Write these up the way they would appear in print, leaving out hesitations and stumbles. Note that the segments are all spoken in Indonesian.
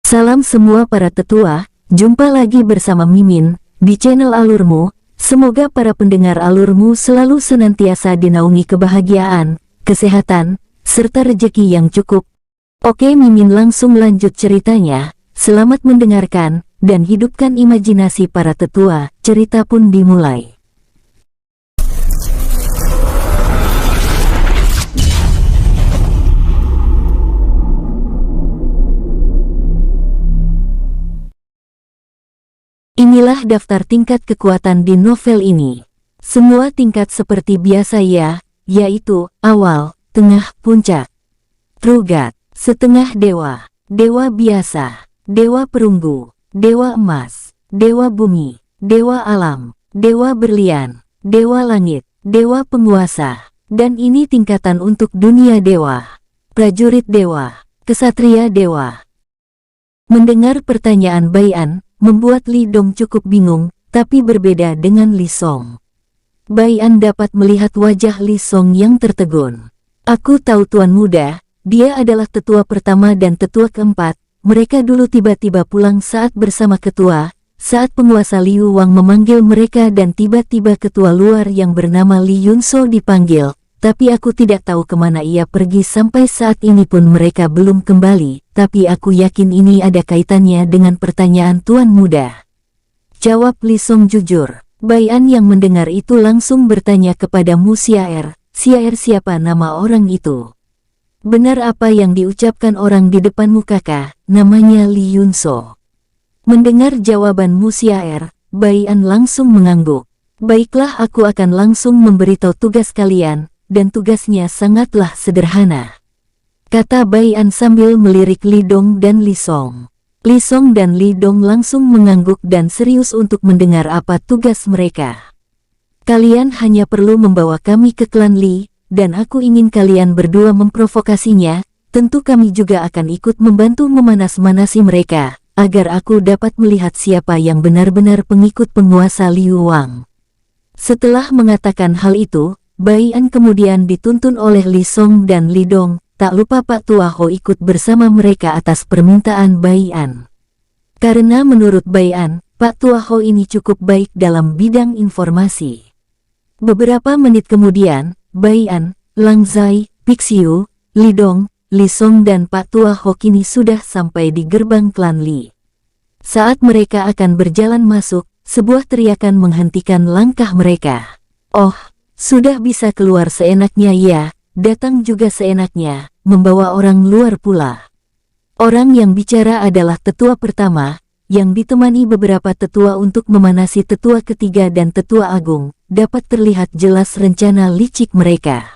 Salam semua para tetua, jumpa lagi bersama Mimin, di channel Alurmu. Semoga para pendengar Alurmu selalu senantiasa dinaungi kebahagiaan, kesehatan, serta rezeki yang cukup. Oke, Mimin langsung lanjut ceritanya. Selamat mendengarkan, dan hidupkan imajinasi para tetua. Cerita pun dimulai. Inilah daftar tingkat kekuatan di novel ini. Semua tingkat seperti biasa ya, yaitu awal, tengah, puncak. True God, setengah dewa, dewa biasa, dewa perunggu, dewa emas, dewa bumi, dewa alam, dewa berlian, dewa langit, dewa penguasa. Dan ini tingkatan untuk dunia dewa, prajurit dewa, kesatria dewa. Mendengar pertanyaan Bai'an, membuat Li Dong cukup bingung, tapi berbeda dengan Li Song. Bai'an dapat melihat wajah Li Song yang tertegun. Aku tahu Tuan Muda, dia adalah tetua pertama dan tetua keempat. Mereka dulu tiba-tiba pulang saat bersama ketua, saat penguasa Liu Wang memanggil mereka dan tiba-tiba ketua luar yang bernama Li Yunso dipanggil. Tapi aku tidak tahu kemana ia pergi sampai saat ini pun mereka belum kembali, tapi aku yakin ini ada kaitannya dengan pertanyaan Tuan Muda. Jawab Li Song jujur. Bai'an yang mendengar itu langsung bertanya kepada Mu Xiaer, "Xiaer, siapa nama orang itu?" "Benar apa yang diucapkan orang di depanmu kakak, namanya Li Yunso." Mendengar jawaban Mu Xiaer, Bai'an langsung mengangguk. "Baiklah, aku akan langsung memberitahu tugas kalian. Dan tugasnya sangatlah sederhana," kata Bai'an sambil melirik Li Dong dan Li Song. Li Song dan Li Dong langsung mengangguk dan serius untuk mendengar apa tugas mereka. "Kalian hanya perlu membawa kami ke klan Li, dan aku ingin kalian berdua memprovokasinya. Tentu kami juga akan ikut membantu memanas-manasi mereka, agar aku dapat melihat siapa yang benar-benar pengikut penguasa Liu Wang." Setelah mengatakan hal itu, Bai'an kemudian dituntun oleh Li Song dan Li Dong. Tak lupa Pak Tua Ho ikut bersama mereka atas permintaan Bai'an. Karena menurut Bai'an, Pak Tua Ho ini cukup baik dalam bidang informasi. Beberapa menit kemudian, Bai'an, Lang Zai, Pixiu, Li Dong, Li Song dan Pak Tua Ho kini sudah sampai di gerbang klan Li. Saat mereka akan berjalan masuk, sebuah teriakan menghentikan langkah mereka. "Oh, sudah bisa keluar seenaknya ya, datang juga seenaknya, membawa orang luar pula." Orang yang bicara adalah tetua pertama, yang ditemani beberapa tetua untuk memanasi tetua ketiga dan tetua agung. Dapat terlihat jelas rencana licik mereka.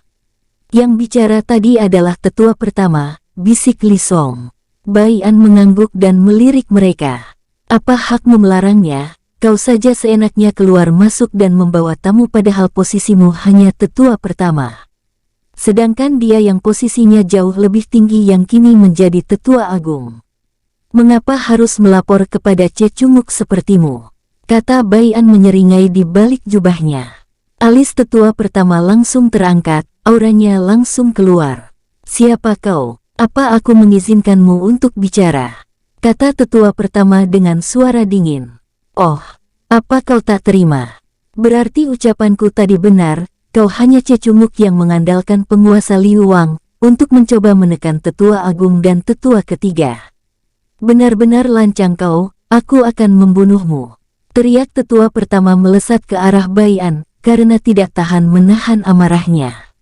Yang bicara tadi adalah tetua pertama, bisik Li Song. Bai'an mengangguk dan melirik mereka. "Apa hakmu melarangnya? Kau saja seenaknya keluar masuk dan membawa tamu padahal posisimu hanya tetua pertama. Sedangkan dia yang posisinya jauh lebih tinggi yang kini menjadi tetua agung. Mengapa harus melapor kepada cecunguk sepertimu?" kata Bai'an menyeringai di balik jubahnya. Alis tetua pertama langsung terangkat, auranya langsung keluar. "Siapa kau? Apa aku mengizinkanmu untuk bicara?" kata tetua pertama dengan suara dingin. "Oh, apa kau tak terima? Berarti ucapanku tadi benar, kau hanya cecunguk yang mengandalkan penguasa Liu Wang untuk mencoba menekan tetua agung dan tetua ketiga. Benar-benar lancang kau, aku akan membunuhmu." Teriak tetua pertama melesat ke arah Bai'an, karena tidak tahan menahan amarahnya.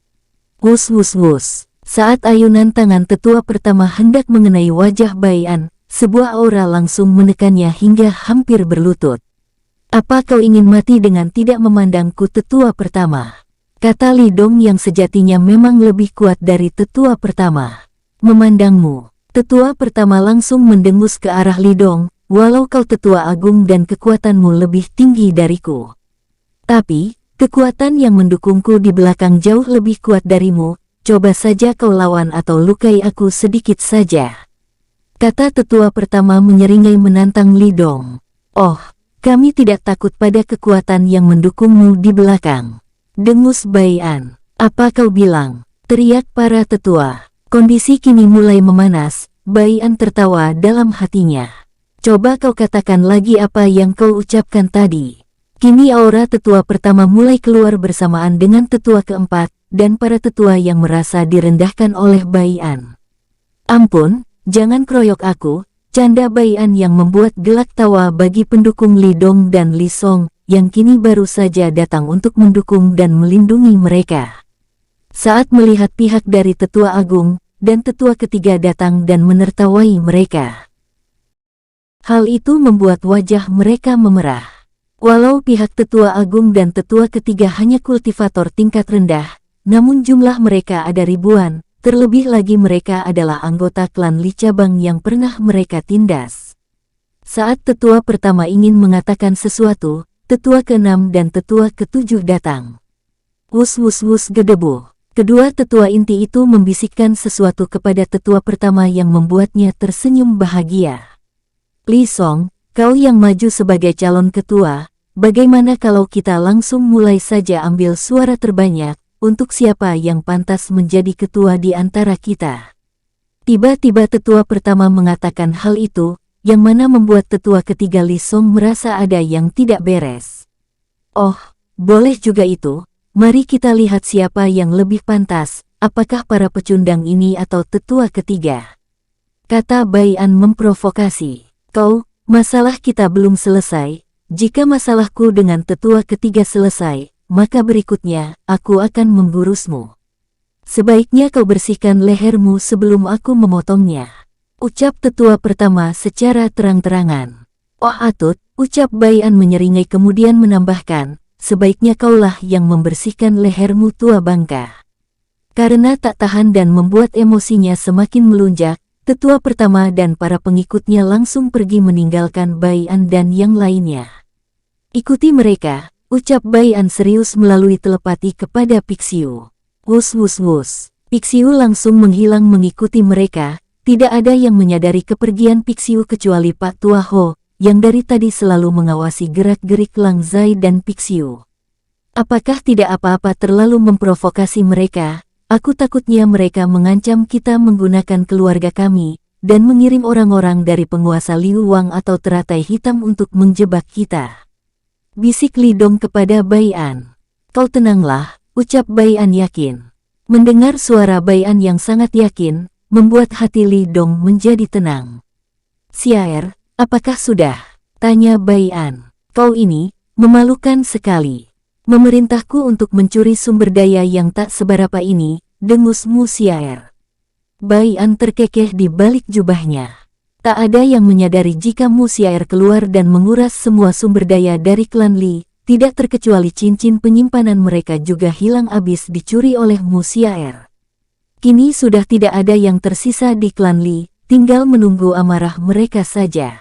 Wus wus wus. Saat ayunan tangan tetua pertama hendak mengenai wajah Bai'an, sebuah aura langsung menekannya hingga hampir berlutut. "Apa kau ingin mati dengan tidak memandangku tetua pertama?" kata Li Dong yang sejatinya memang lebih kuat dari tetua pertama. "Memandangmu?" Tetua pertama langsung mendengus ke arah Li Dong. "Walau kau tetua agung dan kekuatanmu lebih tinggi dariku, tapi kekuatan yang mendukungku di belakang jauh lebih kuat darimu. Coba saja kau lawan atau lukai aku sedikit saja," kata tetua pertama menyeringai menantang Li Dong. "Oh, kami tidak takut pada kekuatan yang mendukungmu di belakang," dengus Bai'an. "Apa kau bilang?" teriak para tetua. Kondisi kini mulai memanas. Bai An tertawa dalam hatinya. Coba kau katakan lagi apa yang kau ucapkan tadi. Kini aura tetua pertama mulai keluar bersamaan dengan tetua keempat, dan para tetua yang merasa direndahkan oleh Bai An. Ampun, jangan kroyok aku, canda Bai An yang membuat gelak tawa bagi pendukung Li Dong dan Li Song, yang kini baru saja datang untuk mendukung dan melindungi mereka. Saat melihat pihak dari tetua agung, dan tetua ketiga datang dan menertawai mereka. Hal itu membuat wajah mereka memerah. Walau pihak tetua agung dan tetua ketiga hanya kultivator tingkat rendah, namun jumlah mereka ada ribuan, terlebih lagi mereka adalah anggota klan Li cabang yang pernah mereka tindas. Saat tetua pertama ingin mengatakan sesuatu, tetua keenam dan tetua ketujuh datang. Wus wus wus gedebu. Kedua tetua inti itu membisikkan sesuatu kepada tetua pertama yang membuatnya tersenyum bahagia. Li Song, kau yang maju sebagai calon ketua, bagaimana kalau kita langsung mulai saja ambil suara terbanyak, untuk siapa yang pantas menjadi ketua di antara kita? Tiba-tiba tetua pertama mengatakan hal itu, yang mana membuat tetua ketiga Li Song merasa ada yang tidak beres. Oh, boleh juga itu. Mari kita lihat siapa yang lebih pantas, apakah para pecundang ini atau tetua ketiga. Kata Bai An memprovokasi. Kau, masalah kita belum selesai. Jika masalahku dengan tetua ketiga selesai, maka berikutnya, aku akan memburusmu. Sebaiknya kau bersihkan lehermu sebelum aku memotongnya. Ucap tetua pertama secara terang-terangan. Oh atut, ucap Bai An menyeringai kemudian menambahkan, sebaiknya kaulah yang membersihkan lehermu tua bangka. Karena tak tahan dan membuat emosinya semakin melunjak, tetua pertama dan para pengikutnya langsung pergi meninggalkan Bai An dan yang lainnya. Ikuti mereka, ucap Bai An serius melalui telepati kepada Pixiu. Wus wus wus. Pixiu langsung menghilang mengikuti mereka, tidak ada yang menyadari kepergian Pixiu kecuali Pak Tua Ho, yang dari tadi selalu mengawasi gerak-gerik Lang Zai dan Pixiu. Apakah tidak apa-apa terlalu memprovokasi mereka? Aku takutnya mereka mengancam kita menggunakan keluarga kami, dan mengirim orang-orang dari penguasa Liu Wang atau teratai hitam untuk menjebak kita. Bisik Li Dong kepada Bai An. Kau tenanglah, ucap Bai An yakin. Mendengar suara Bai An yang sangat yakin, membuat hati Li Dong menjadi tenang. Siaer, apakah sudah? Tanya Bai An. Kau ini, memalukan sekali. Memerintahku untuk mencuri sumber daya yang tak seberapa ini, dengusmu Siaer. Bai An terkekeh di balik jubahnya. Tak ada yang menyadari jika Mu Siaer keluar dan menguras semua sumber daya dari klan Li, tidak terkecuali cincin penyimpanan mereka juga hilang habis dicuri oleh Mu Siaer. Kini sudah tidak ada yang tersisa di klan Li, tinggal menunggu amarah mereka saja.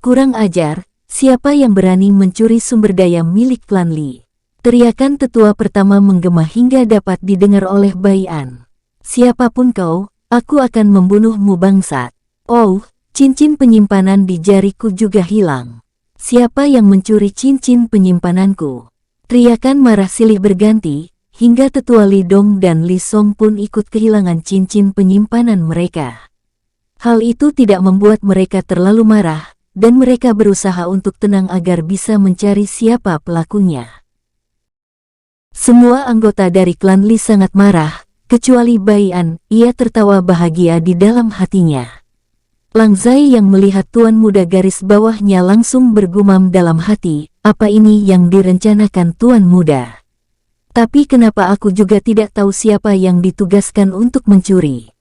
Kurang ajar, siapa yang berani mencuri sumber daya milik klan Li? Teriakan tetua pertama menggema hingga dapat didengar oleh Bai An. Siapapun kau, aku akan membunuhmu bangsat. Oh, cincin penyimpanan di jariku juga hilang. Siapa yang mencuri cincin penyimpananku? Teriakan marah silih berganti, hingga tetua Li Dong dan Li Song pun ikut kehilangan cincin penyimpanan mereka. Hal itu tidak membuat mereka terlalu marah, dan mereka berusaha untuk tenang agar bisa mencari siapa pelakunya. Semua anggota dari klan Li sangat marah, kecuali Bai An, ia tertawa bahagia di dalam hatinya. Lang Zai yang melihat tuan muda garis bawahnya langsung bergumam dalam hati, apa ini yang direncanakan tuan muda? Tapi kenapa aku juga tidak tahu siapa yang ditugaskan untuk mencuri?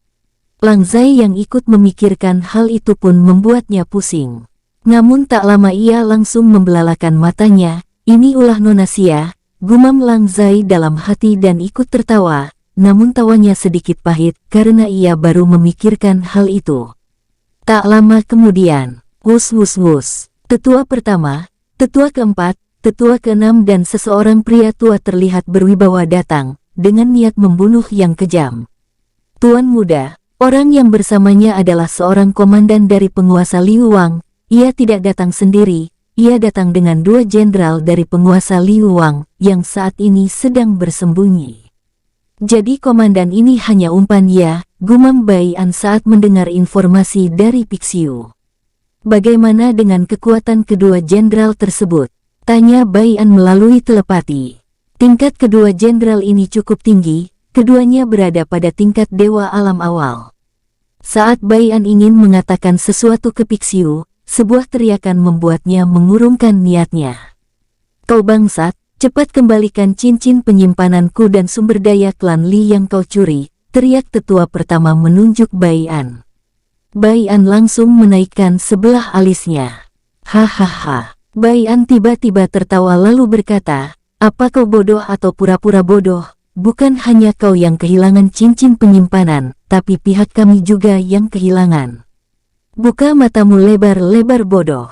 Lang Zai yang ikut memikirkan hal itu pun membuatnya pusing. Namun tak lama ia langsung membelalakan matanya, ini ulah Nona Xia, gumam Lang Zai dalam hati dan ikut tertawa, namun tawanya sedikit pahit karena ia baru memikirkan hal itu. Tak lama kemudian, wus wus wus, tetua pertama, tetua keempat, tetua keenam dan seseorang pria tua terlihat berwibawa datang, dengan niat membunuh yang kejam. Tuan muda, orang yang bersamanya adalah seorang komandan dari penguasa Liu Wang, ia tidak datang sendiri, ia datang dengan 2 jenderal dari penguasa Liu Wang, yang saat ini sedang bersembunyi. Jadi komandan ini hanya umpan ya, gumam Bai An saat mendengar informasi dari Pixiu. Bagaimana dengan kekuatan kedua jenderal tersebut? Tanya Bai An melalui telepati. Tingkat kedua jenderal ini cukup tinggi, keduanya berada pada tingkat dewa alam awal. Saat Bai An ingin mengatakan sesuatu ke Pixiu, sebuah teriakan membuatnya mengurungkan niatnya. Kau bangsat, cepat kembalikan cincin penyimpananku dan sumber daya klan Li yang kau curi, teriak tetua pertama menunjuk Bai An. Bai An langsung menaikkan sebelah alisnya. Hahaha. Bai An tiba-tiba tertawa lalu berkata, apa kau bodoh atau pura-pura bodoh? Bukan hanya kau yang kehilangan cincin penyimpanan, tapi pihak kami juga yang kehilangan. Buka matamu lebar-lebar bodoh,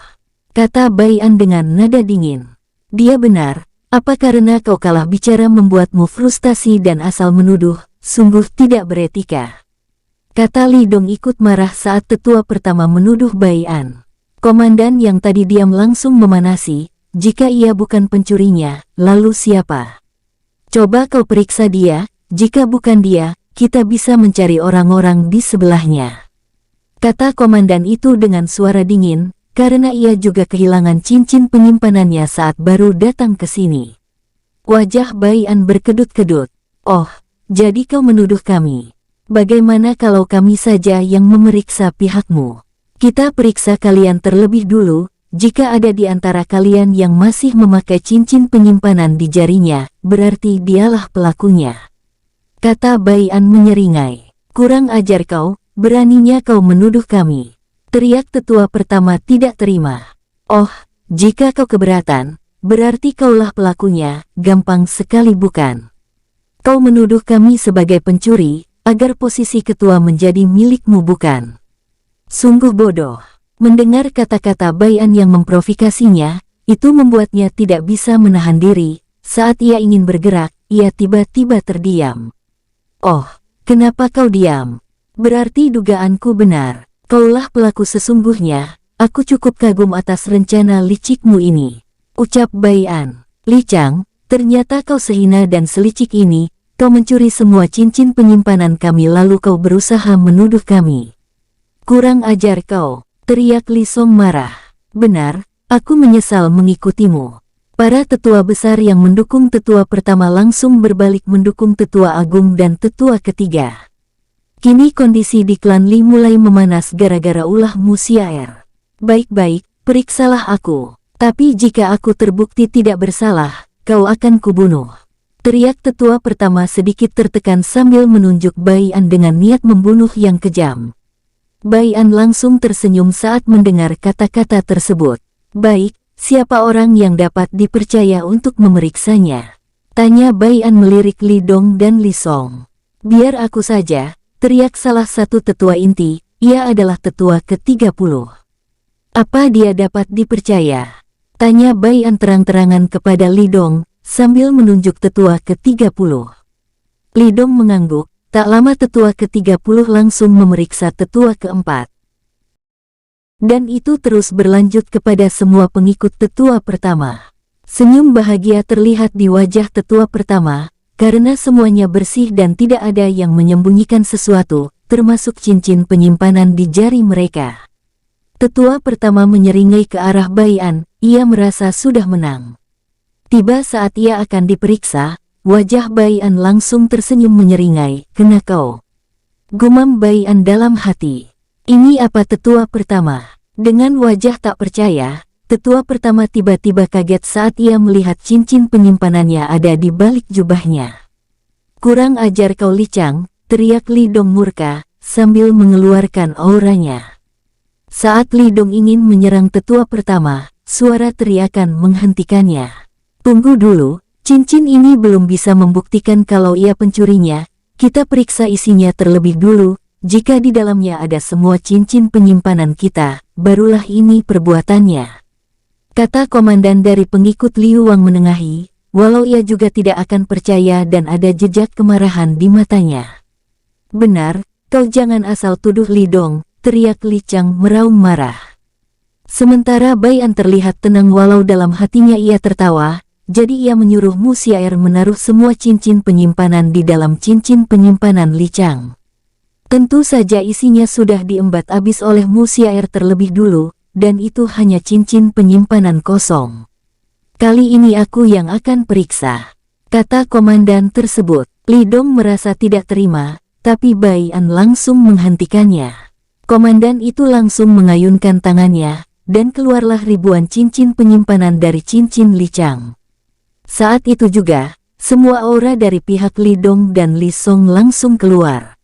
kata Bai An dengan nada dingin. Dia benar, apa karena kau kalah bicara membuatmu frustasi dan asal menuduh, sungguh tidak beretika. Kata Li Dong ikut marah saat tetua pertama menuduh Bai An. Komandan yang tadi diam langsung memanasi, jika ia bukan pencurinya, lalu siapa? Coba kau periksa dia, jika bukan dia, kita bisa mencari orang-orang di sebelahnya. Kata komandan itu dengan suara dingin, karena ia juga kehilangan cincin penyimpanannya saat baru datang ke sini. Wajah Bai An berkedut-kedut. Oh, jadi kau menuduh kami. Bagaimana kalau kami saja yang memeriksa pihakmu? Kita periksa kalian terlebih dulu. Jika ada di antara kalian yang masih memakai cincin penyimpanan di jarinya, berarti dialah pelakunya. Kata Bai An menyeringai. Kurang ajar kau, beraninya kau menuduh kami. Teriak tetua pertama tidak terima. Oh, jika kau keberatan, berarti kaulah pelakunya, gampang sekali bukan? Kau menuduh kami sebagai pencuri, agar posisi ketua menjadi milikmu bukan? Sungguh bodoh. Mendengar kata-kata Bai An yang memprovokasinya, itu membuatnya tidak bisa menahan diri. Saat ia ingin bergerak, ia tiba-tiba terdiam. Oh, kenapa kau diam? Berarti dugaanku benar. Kaulah pelaku sesungguhnya. Aku cukup kagum atas rencana licikmu ini, ucap Bai An. Li Chang, ternyata kau sehina dan selicik ini. Kau mencuri semua cincin penyimpanan kami lalu kau berusaha menuduh kami. Kurang ajar kau. Teriak Li Song marah. Benar, aku menyesal mengikutimu. Para tetua besar yang mendukung tetua pertama langsung berbalik mendukung tetua agung dan tetua ketiga. Kini kondisi di klan Li mulai memanas gara-gara ulah Musiaer. Baik-baik, periksalah aku. Tapi jika aku terbukti tidak bersalah, kau akan kubunuh. Teriak tetua pertama sedikit tertekan sambil menunjuk Bai An dengan niat membunuh yang kejam. Bai An langsung tersenyum saat mendengar kata-kata tersebut. Baik, siapa orang yang dapat dipercaya untuk memeriksanya? Tanya Bai An melirik Li Dong dan Li Song. Biar aku saja, teriak salah satu tetua inti, ia adalah tetua ke-30. Apa dia dapat dipercaya? Tanya Bai An terang-terangan kepada Li Dong, sambil menunjuk tetua ke-30. Li Dong mengangguk. Tak lama tetua ke-30 langsung memeriksa tetua ke-4. Dan itu terus berlanjut kepada semua pengikut tetua pertama. Senyum bahagia terlihat di wajah tetua pertama, karena semuanya bersih dan tidak ada yang menyembunyikan sesuatu, termasuk cincin penyimpanan di jari mereka. Tetua pertama menyeringai ke arah Bai An, ia merasa sudah menang. Tiba saat ia akan diperiksa, wajah Bai An langsung tersenyum menyeringai, kena kau. Gumam Bai An dalam hati. Ini apa tetua pertama? Dengan wajah tak percaya, tetua pertama tiba-tiba kaget saat ia melihat cincin penyimpanannya ada di balik jubahnya. Kurang ajar kau Li Chang, teriak Li Dong murka, sambil mengeluarkan auranya. Saat Li Dong ingin menyerang tetua pertama, suara teriakan menghentikannya. Tunggu dulu. Cincin ini belum bisa membuktikan kalau ia pencurinya, kita periksa isinya terlebih dulu, jika di dalamnya ada semua cincin penyimpanan kita, barulah ini perbuatannya. Kata komandan dari pengikut Liu Wang menengahi, walau ia juga tidak akan percaya dan ada jejak kemarahan di matanya. Benar, kau jangan asal tuduh Li Dong, teriak Li Chang meraung marah. Sementara Bai An terlihat tenang walau dalam hatinya ia tertawa. Jadi ia menyuruh Musiaer menaruh semua cincin penyimpanan di dalam cincin penyimpanan Li Chang. Tentu saja isinya sudah diembat habis oleh Musiaer terlebih dulu, dan itu hanya cincin penyimpanan kosong. Kali ini aku yang akan periksa, kata komandan tersebut. Li Dong merasa tidak terima, tapi Bai An langsung menghentikannya. Komandan itu langsung mengayunkan tangannya, dan keluarlah ribuan cincin penyimpanan dari cincin Li Chang. Saat itu juga, semua aura dari pihak Li Dong dan Li Song langsung keluar.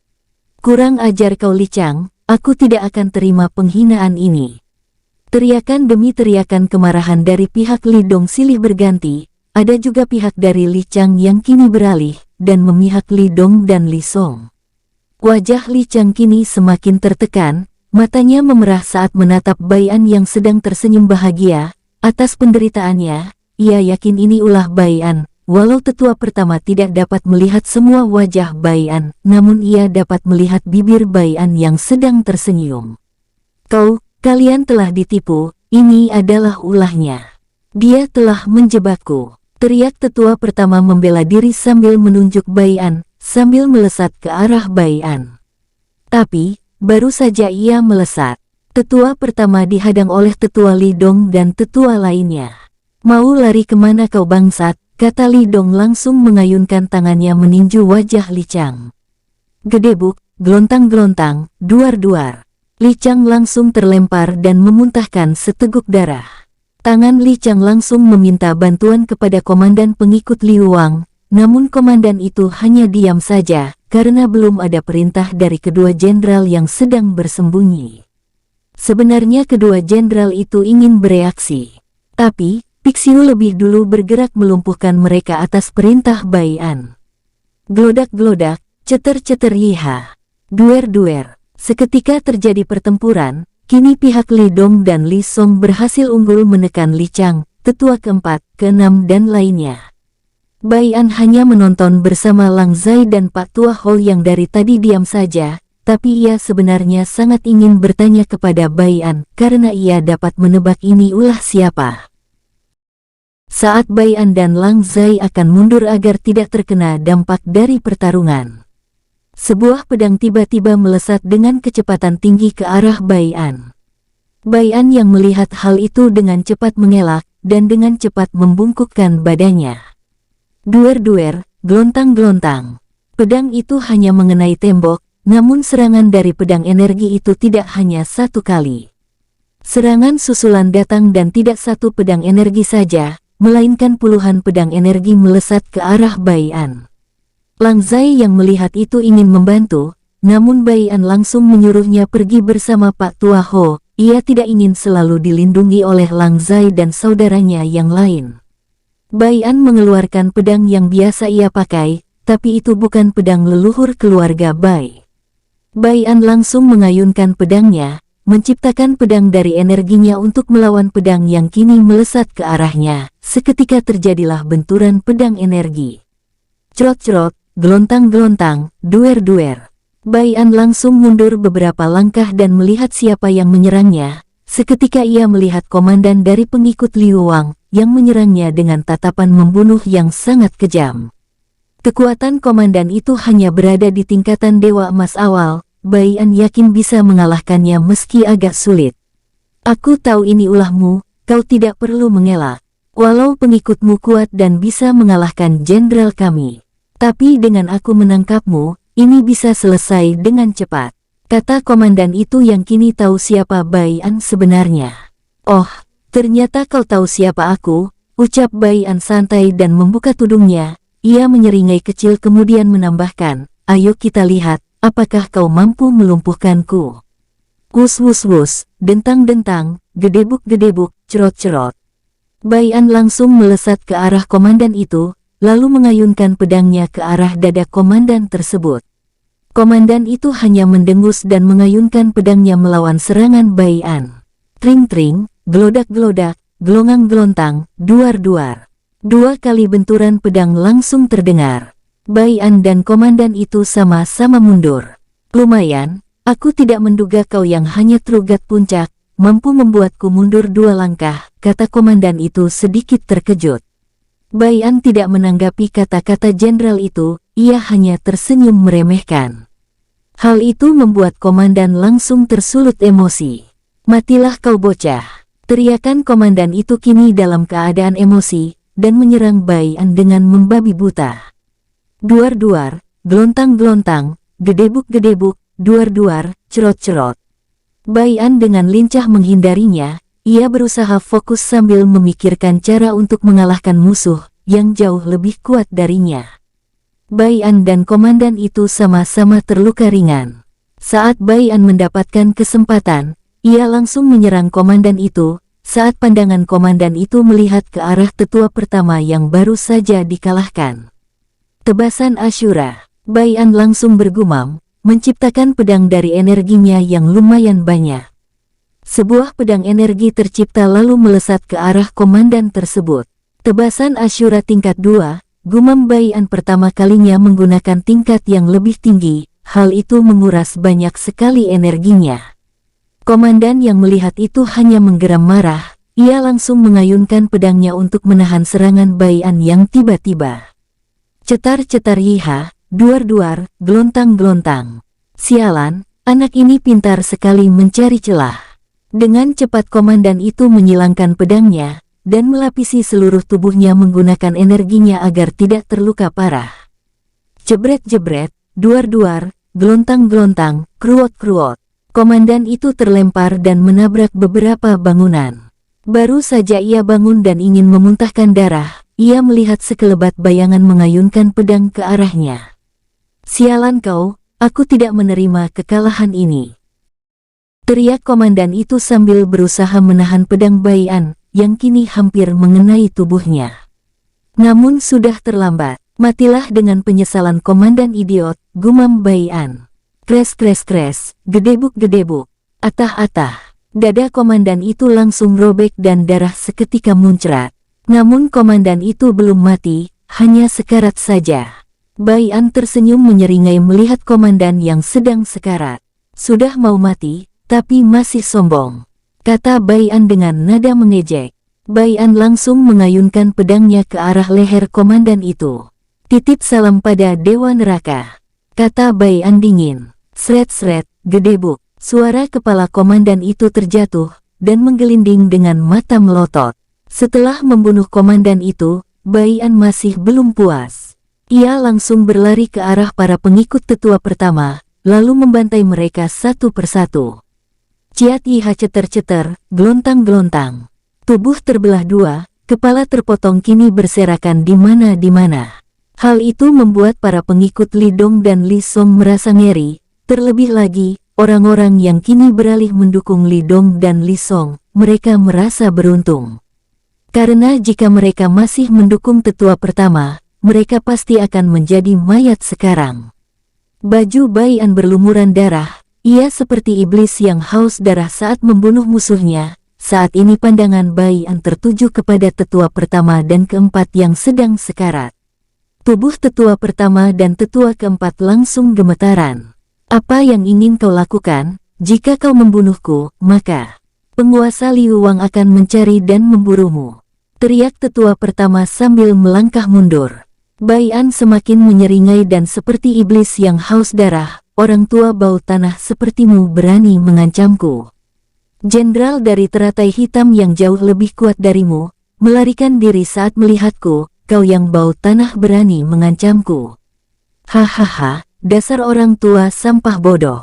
Kurang ajar kau Li Chang, aku tidak akan terima penghinaan ini. Teriakan demi teriakan kemarahan dari pihak Li Dong silih berganti, ada juga pihak dari Li Chang yang kini beralih, dan memihak Li Dong dan Li Song. Wajah Li Chang kini semakin tertekan, matanya memerah saat menatap Bai An yang sedang tersenyum bahagia. Atas penderitaannya, ia yakin ini ulah Bai An. Walau tetua pertama tidak dapat melihat semua wajah Bai An, namun ia dapat melihat bibir Bai An yang sedang tersenyum. Kalian telah ditipu, ini adalah ulahnya. Dia telah menjebakku. Teriak tetua pertama membela diri sambil menunjuk Bai An, sambil melesat ke arah Bai An. Tapi, baru saja ia melesat, tetua pertama dihadang oleh tetua Li Dong dan tetua lainnya. Mau lari kemana kau bangsat, kata Li Dong langsung mengayunkan tangannya meninju wajah Li Chang. Gedebuk, gelontang-gelontang, duar-duar. Li Chang langsung terlempar dan memuntahkan seteguk darah. Tangan Li Chang langsung meminta bantuan kepada komandan pengikut Liu Wang, namun komandan itu hanya diam saja, karena belum ada perintah dari kedua jenderal yang sedang bersembunyi. Sebenarnya kedua jenderal itu ingin bereaksi, tapi Pixiu lebih dulu bergerak melumpuhkan mereka atas perintah Bai An. Gelodak-gelodak, ceter-ceter yiha, duer-duer. Seketika terjadi pertempuran. Kini pihak Li Dong dan Li Song berhasil unggul menekan Li Chang, tetua keempat, keenam dan lainnya. Bai An hanya menonton bersama Lang Zai dan Pak Tua Hou yang dari tadi diam saja, tapi ia sebenarnya sangat ingin bertanya kepada Bai An karena ia dapat menebak ini ulah siapa. Saat Bai An dan Lang Zai akan mundur agar tidak terkena dampak dari pertarungan, sebuah pedang tiba-tiba melesat dengan kecepatan tinggi ke arah Bai An. Bai An yang melihat hal itu dengan cepat mengelak, dan dengan cepat membungkukkan badannya. Duer-duer, gelontang-gelontang. Pedang itu hanya mengenai tembok, namun serangan dari pedang energi itu tidak hanya satu kali. Serangan susulan datang dan tidak satu pedang energi saja, melainkan puluhan pedang energi melesat ke arah Bai An. Lang Zai yang melihat itu ingin membantu, namun Bai An langsung menyuruhnya pergi bersama Pak Tua Hou. Ia tidak ingin selalu dilindungi oleh Lang Zai dan saudaranya yang lain. Bai An mengeluarkan pedang yang biasa ia pakai, tapi itu bukan pedang leluhur keluarga Bai. Bai An langsung mengayunkan pedangnya, menciptakan pedang dari energinya untuk melawan pedang yang kini melesat ke arahnya. Seketika terjadilah benturan pedang energi. Cerot-cerot, gelontang-gelontang, duer-duer. Bai An langsung mundur beberapa langkah dan melihat siapa yang menyerangnya. Seketika ia melihat komandan dari pengikut Liu Wang, yang menyerangnya dengan tatapan membunuh yang sangat kejam. Kekuatan komandan itu hanya berada di tingkatan Dewa Emas awal. Bai An yakin bisa mengalahkannya meski agak sulit. Aku tahu ini ulahmu, kau tidak perlu mengelak. Walau pengikutmu kuat dan bisa mengalahkan jenderal kami, tapi dengan aku menangkapmu, ini bisa selesai dengan cepat, kata komandan itu yang kini tahu siapa Bai An sebenarnya. Oh, ternyata kau tahu siapa aku, ucap Bai An santai dan membuka tudungnya. Ia menyeringai kecil kemudian menambahkan, ayo kita lihat, apakah kau mampu melumpuhkanku. Wus-wus-wus, dentang-dentang, gedebuk-gedebuk, cerot-cerot. Bai An langsung melesat ke arah komandan itu, lalu mengayunkan pedangnya ke arah dada komandan tersebut. Komandan itu hanya mendengus dan mengayunkan pedangnya melawan serangan Bai An. Tring-tring, gelodak-gelodak, gelongang-gelontang, duar-duar. Dua kali benturan pedang langsung terdengar. Bai An dan komandan itu sama-sama mundur. Lumayan, aku tidak menduga kau yang hanya Trugat Puncak, mampu membuatku mundur 2 langkah, kata komandan itu sedikit terkejut. Bai An tidak menanggapi kata-kata jenderal itu, ia hanya tersenyum meremehkan. Hal itu membuat komandan langsung tersulut emosi. "Matilah kau bocah!" Teriakan komandan itu kini dalam keadaan emosi, dan menyerang Bai An dengan membabi buta. Duar-duar, gelontang-gelontang, gedebuk-gedebuk, duar-duar, cerot-cerot. Bai An dengan lincah menghindarinya, ia berusaha fokus sambil memikirkan cara untuk mengalahkan musuh yang jauh lebih kuat darinya. Bai An dan komandan itu sama-sama terluka ringan. Saat Bai An mendapatkan kesempatan, ia langsung menyerang komandan itu. Saat pandangan komandan itu melihat ke arah tetua pertama yang baru saja dikalahkan. Tebasan Ashura. Bai An langsung bergumam, menciptakan pedang dari energinya yang lumayan banyak. Sebuah pedang energi tercipta lalu melesat ke arah komandan tersebut. Tebasan Ashura tingkat 2, gumam Bai An pertama kalinya menggunakan tingkat yang lebih tinggi, hal itu menguras banyak sekali energinya. Komandan yang melihat itu hanya menggeram marah, ia langsung mengayunkan pedangnya untuk menahan serangan Bai An yang tiba-tiba. Cetar-cetar yiha, duar-duar, gelontang-gelontang. Sialan, anak ini pintar sekali mencari celah. Dengan cepat komandan itu menyilangkan pedangnya, dan melapisi seluruh tubuhnya menggunakan energinya agar tidak terluka parah. Jebret-jebret, duar-duar, gelontang-gelontang, kruot-kruot. Komandan itu terlempar dan menabrak beberapa bangunan. Baru saja ia bangun dan ingin memuntahkan darah, ia melihat sekelebat bayangan mengayunkan pedang ke arahnya. "Sialan kau, aku tidak menerima kekalahan ini!" teriak komandan itu sambil berusaha menahan pedang Bai An, yang kini hampir mengenai tubuhnya. Namun sudah terlambat. "Matilah dengan penyesalan komandan idiot," gumam Bai An. Kres-kres-kres, gedebuk-gedebuk, atah-atah. Dada komandan itu langsung robek dan darah seketika muncrat. Namun komandan itu belum mati, hanya sekarat saja. Bai An tersenyum menyeringai melihat komandan yang sedang sekarat. "Sudah mau mati, tapi masih sombong," kata Bai An dengan nada mengejek. Bai An langsung mengayunkan pedangnya ke arah leher komandan itu. "Titip salam pada Dewa Neraka," kata Bai An dingin. Sret-sret, gedebuk. Suara kepala komandan itu terjatuh, dan menggelinding dengan mata melotot. Setelah membunuh komandan itu, Bai An masih belum puas. Ia langsung berlari ke arah para pengikut tetua pertama, lalu membantai mereka satu persatu. Ciat yiha ceter-ceter, gelontang-gelontang. Tubuh terbelah dua, kepala terpotong kini berserakan di mana-mana. Hal itu membuat para pengikut Li Dong dan Li Song merasa ngeri. Terlebih lagi, orang-orang yang kini beralih mendukung Li Dong dan Li Song, mereka merasa beruntung. Karena jika mereka masih mendukung tetua pertama, mereka pasti akan menjadi mayat sekarang. Baju Bai An berlumuran darah, ia seperti iblis yang haus darah saat membunuh musuhnya. Saat ini pandangan Bai An tertuju kepada tetua pertama dan keempat yang sedang sekarat. Tubuh tetua pertama dan tetua keempat langsung gemetaran. "Apa yang ingin kau lakukan? Jika kau membunuhku, maka penguasa Liu Wang akan mencari dan memburumu," teriak tetua pertama sambil melangkah mundur. Bai An semakin menyeringai dan seperti iblis yang haus darah, "Orang tua bau tanah sepertimu berani mengancamku. Jenderal dari teratai hitam yang jauh lebih kuat darimu, melarikan diri saat melihatku, kau yang bau tanah berani mengancamku. Hahaha. Dasar orang tua sampah bodoh."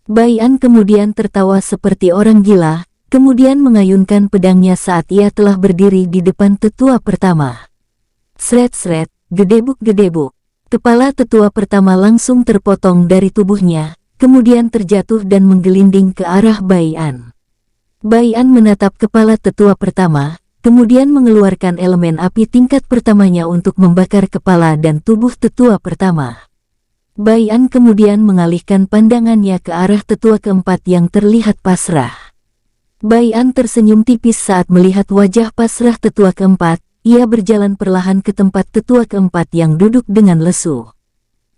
Bai An kemudian tertawa seperti orang gila, kemudian mengayunkan pedangnya saat ia telah berdiri di depan tetua pertama. Sret-sret, gedebuk-gedebuk. Kepala tetua pertama langsung terpotong dari tubuhnya, kemudian terjatuh dan menggelinding ke arah Bai An. Bai An menatap kepala tetua pertama, kemudian mengeluarkan elemen api tingkat pertamanya untuk membakar kepala dan tubuh tetua pertama. Bai An kemudian mengalihkan pandangannya ke arah tetua keempat yang terlihat pasrah. Bai An tersenyum tipis saat melihat wajah pasrah tetua keempat. Ia berjalan perlahan ke tempat tetua keempat yang duduk dengan lesu.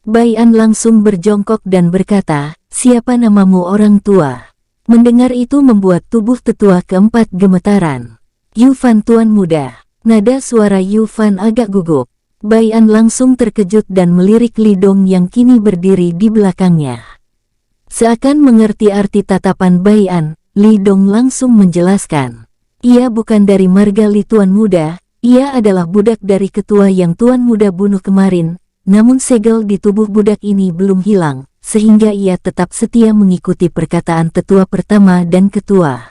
Bai An langsung berjongkok dan berkata, "Siapa namamu orang tua?" Mendengar itu membuat tubuh tetua keempat gemetaran. "Yu Fan tuan muda." Nada suara Yu Fan agak gugup. Bai An langsung terkejut dan melirik Li Dong yang kini berdiri di belakangnya. Seakan mengerti arti tatapan Bai An, Li Dong langsung menjelaskan. Ia bukan dari marga Li Tuan Muda, ia adalah budak dari ketua yang Tuan Muda bunuh kemarin, namun segel di tubuh budak ini belum hilang, sehingga ia tetap setia mengikuti perkataan tetua pertama dan ketua.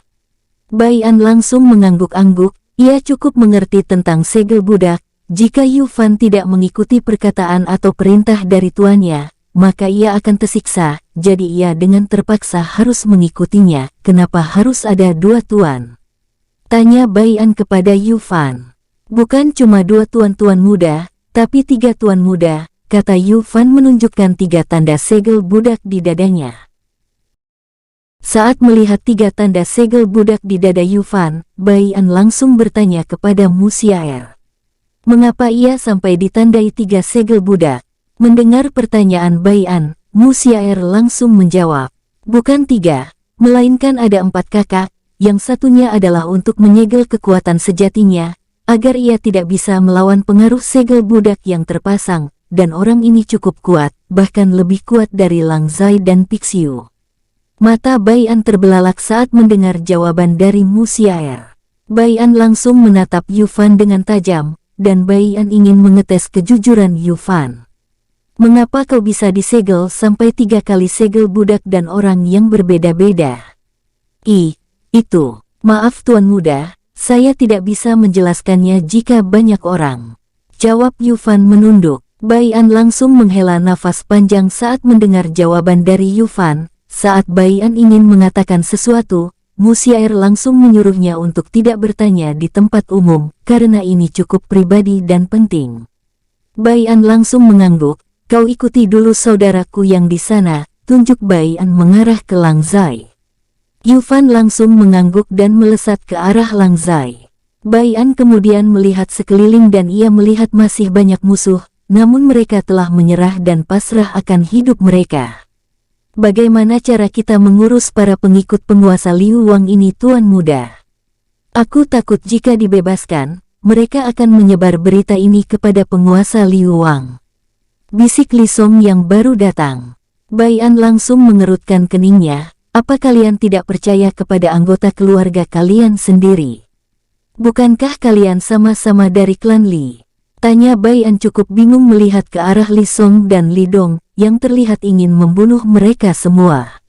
Bai An langsung mengangguk-angguk, ia cukup mengerti tentang segel budak, jika Yu Fan tidak mengikuti perkataan atau perintah dari tuannya, maka ia akan tersiksa, jadi ia dengan terpaksa harus mengikutinya. Kenapa harus ada 2 tuan? Tanya Bai An kepada Yu Fan. Bukan cuma 2 tuan-tuan muda, tapi 3 tuan muda, kata Yu Fan menunjukkan 3 tanda segel budak di dadanya. Saat melihat 3 tanda segel budak di dada Yu Fan, Bai An langsung bertanya kepada Mu Xiaer. Mengapa ia sampai ditandai 3 segel budak? Mendengar pertanyaan Bai An, Mu Xiaer langsung menjawab. Bukan 3, melainkan ada 4 kakak, yang satunya adalah untuk menyegel kekuatan sejatinya, agar ia tidak bisa melawan pengaruh segel budak yang terpasang, dan orang ini cukup kuat, bahkan lebih kuat dari Lang Zai dan Pixiu. Mata Bai An terbelalak saat mendengar jawaban dari Mu Xiaer. Bai An langsung menatap Yu Fan dengan tajam, dan Bai An ingin mengetes kejujuran Yu Fan. Mengapa kau bisa disegel sampai 3 kali segel budak dan orang yang berbeda-beda? Itu, maaf Tuan Muda, saya tidak bisa menjelaskannya jika banyak orang. Jawab Yu Fan menunduk. Bai An langsung menghela nafas panjang saat mendengar jawaban dari Yu Fan. Saat Bai An ingin mengatakan sesuatu, Mu Xiaer langsung menyuruhnya untuk tidak bertanya di tempat umum, karena ini cukup pribadi dan penting. Bai An langsung mengangguk. Kau ikuti dulu saudaraku yang di sana, tunjuk Bai An mengarah ke Lang Zai. Yu Fan langsung mengangguk dan melesat ke arah Lang Zai. Bai An kemudian melihat sekeliling dan ia melihat masih banyak musuh, namun mereka telah menyerah dan pasrah akan hidup mereka. Bagaimana cara kita mengurus para pengikut penguasa Liu Wang ini Tuan Muda? Aku takut jika dibebaskan, mereka akan menyebar berita ini kepada penguasa Liu Wang. Bisik Li Song yang baru datang. Bai An langsung mengerutkan keningnya. Apa kalian tidak percaya kepada anggota keluarga kalian sendiri? Bukankah kalian sama-sama dari klan Li? Tanya Bai An cukup bingung melihat ke arah Li Song dan Li Dong, yang terlihat ingin membunuh mereka semua.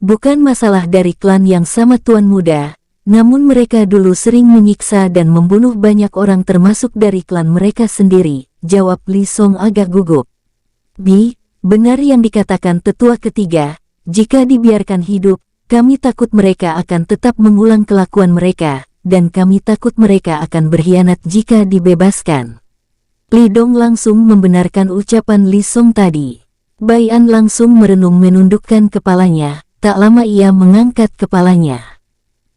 Bukan masalah dari klan yang sama Tuan Muda, namun mereka dulu sering menyiksa dan membunuh banyak orang termasuk dari klan mereka sendiri. Jawab Li Song agak gugup. Benar yang dikatakan tetua ketiga, jika dibiarkan hidup, kami takut mereka akan tetap mengulang kelakuan mereka, dan kami takut mereka akan berkhianat jika dibebaskan. Li Dong langsung membenarkan ucapan Li Song tadi. Bai An langsung merenung menundukkan kepalanya, tak lama ia mengangkat kepalanya.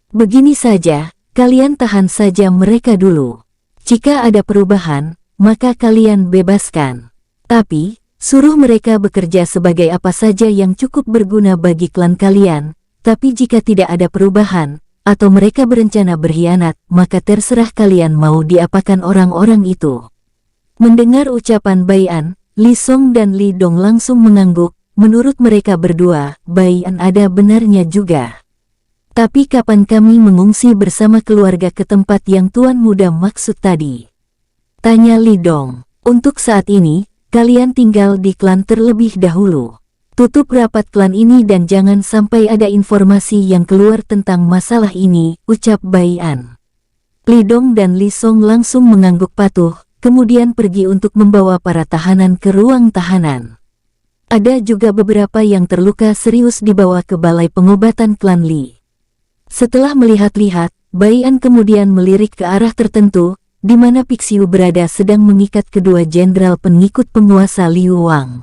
Begini saja, kalian tahan saja mereka dulu. Jika ada perubahan, maka kalian bebaskan. Tapi, suruh mereka bekerja sebagai apa saja yang cukup berguna bagi klan kalian. Tapi jika tidak ada perubahan, atau mereka berencana berkhianat, maka terserah kalian mau diapakan orang-orang itu. Mendengar ucapan Bai An, Li Song dan Li Dong langsung mengangguk. Menurut mereka berdua, Bai An ada benarnya juga. Tapi kapan kami mengungsi bersama keluarga ke tempat yang Tuan Muda maksud tadi? Tanya Li Dong. Untuk saat ini, kalian tinggal di klan terlebih dahulu. Tutup rapat klan ini dan jangan sampai ada informasi yang keluar tentang masalah ini, ucap Bai An. Li Dong dan Li Song langsung mengangguk patuh, kemudian pergi untuk membawa para tahanan ke ruang tahanan. Ada juga beberapa yang terluka serius dibawa ke balai pengobatan klan Li. Setelah melihat-lihat, Bai An kemudian melirik ke arah tertentu, di mana Pixiu berada sedang mengikat kedua jenderal pengikut penguasa Liu Wang.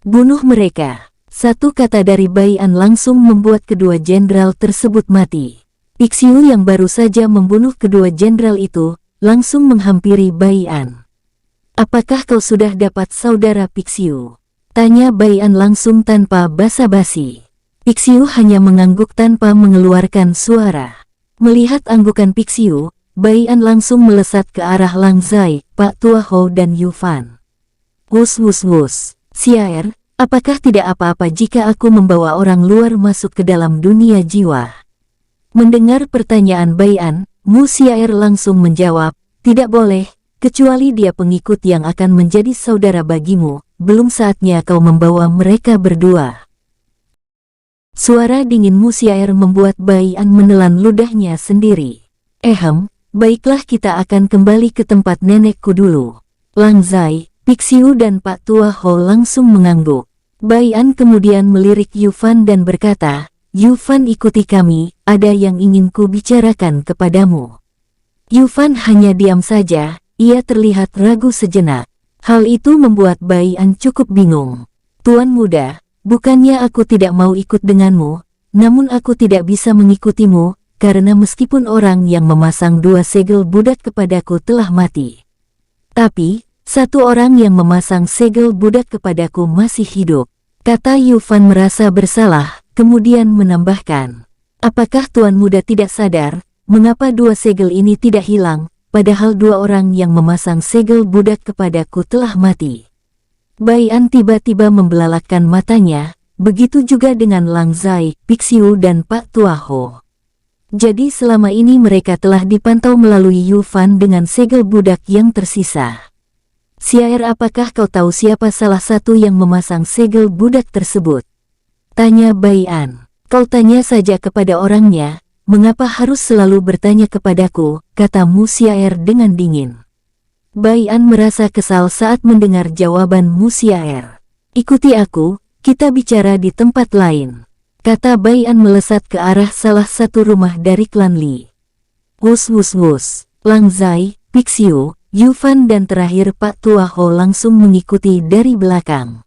Bunuh mereka. Satu kata dari Bai An langsung membuat kedua jenderal tersebut mati. Pixiu yang baru saja membunuh kedua jenderal itu, langsung menghampiri Bai An. Apakah kau sudah dapat saudara Pixiu? Tanya Bai An langsung tanpa basa-basi. Pixiu hanya mengangguk tanpa mengeluarkan suara. Melihat anggukan Pixiu, Bai An langsung melesat ke arah Lang Zai, Pak Tua Hou dan Yu Fan. Wus wus wus. Xiaer, Apakah tidak apa-apa jika aku membawa orang luar masuk ke dalam dunia jiwa? Mendengar pertanyaan Bai'an, Mu Xiaer langsung menjawab, tidak boleh, kecuali dia pengikut yang akan menjadi saudara bagimu, belum saatnya kau membawa mereka berdua. Suara dingin Mu Xiaer membuat Bai'an menelan ludahnya sendiri. Baiklah kita akan kembali ke tempat nenekku dulu. Lang Zai, Pixiu dan Pak Tua Ho langsung mengangguk. Bai'an kemudian melirik Yu Fan dan berkata, Yu Fan ikuti kami, ada yang ingin ku bicarakan kepadamu. Yu Fan hanya diam saja, ia terlihat ragu sejenak. Hal itu membuat Bai'an cukup bingung. Tuan muda, bukannya aku tidak mau ikut denganmu, namun aku tidak bisa mengikutimu, karena meskipun orang yang memasang 2 segel budak kepadaku telah mati. Tapi, 1 orang yang memasang segel budak kepadaku masih hidup. Kata Yu Fan merasa bersalah, kemudian menambahkan. Apakah tuan muda tidak sadar, mengapa 2 segel ini tidak hilang, padahal 2 orang yang memasang segel budak kepadaku telah mati? Bai'an tiba-tiba membelalakkan matanya, begitu juga dengan Lang Zai, Pixiu dan Pak Tua Ho. Jadi selama ini mereka telah dipantau melalui Yu Fan dengan segel budak yang tersisa. Xiaer, apakah kau tahu siapa salah satu yang memasang segel budak tersebut? Tanya Bai'an. Kau tanya saja kepada orangnya, mengapa harus selalu bertanya kepadaku, kata Mu Xiaer dengan dingin. Bai'an merasa kesal saat mendengar jawaban Mu Xiaer. Ikuti aku, kita bicara di tempat lain. Kata Bai'an melesat ke arah salah satu rumah dari klan Li. Wus wus wus, Lang Zai, Pixiu, Yu Fan dan terakhir Pak Tua Ho langsung mengikuti dari belakang.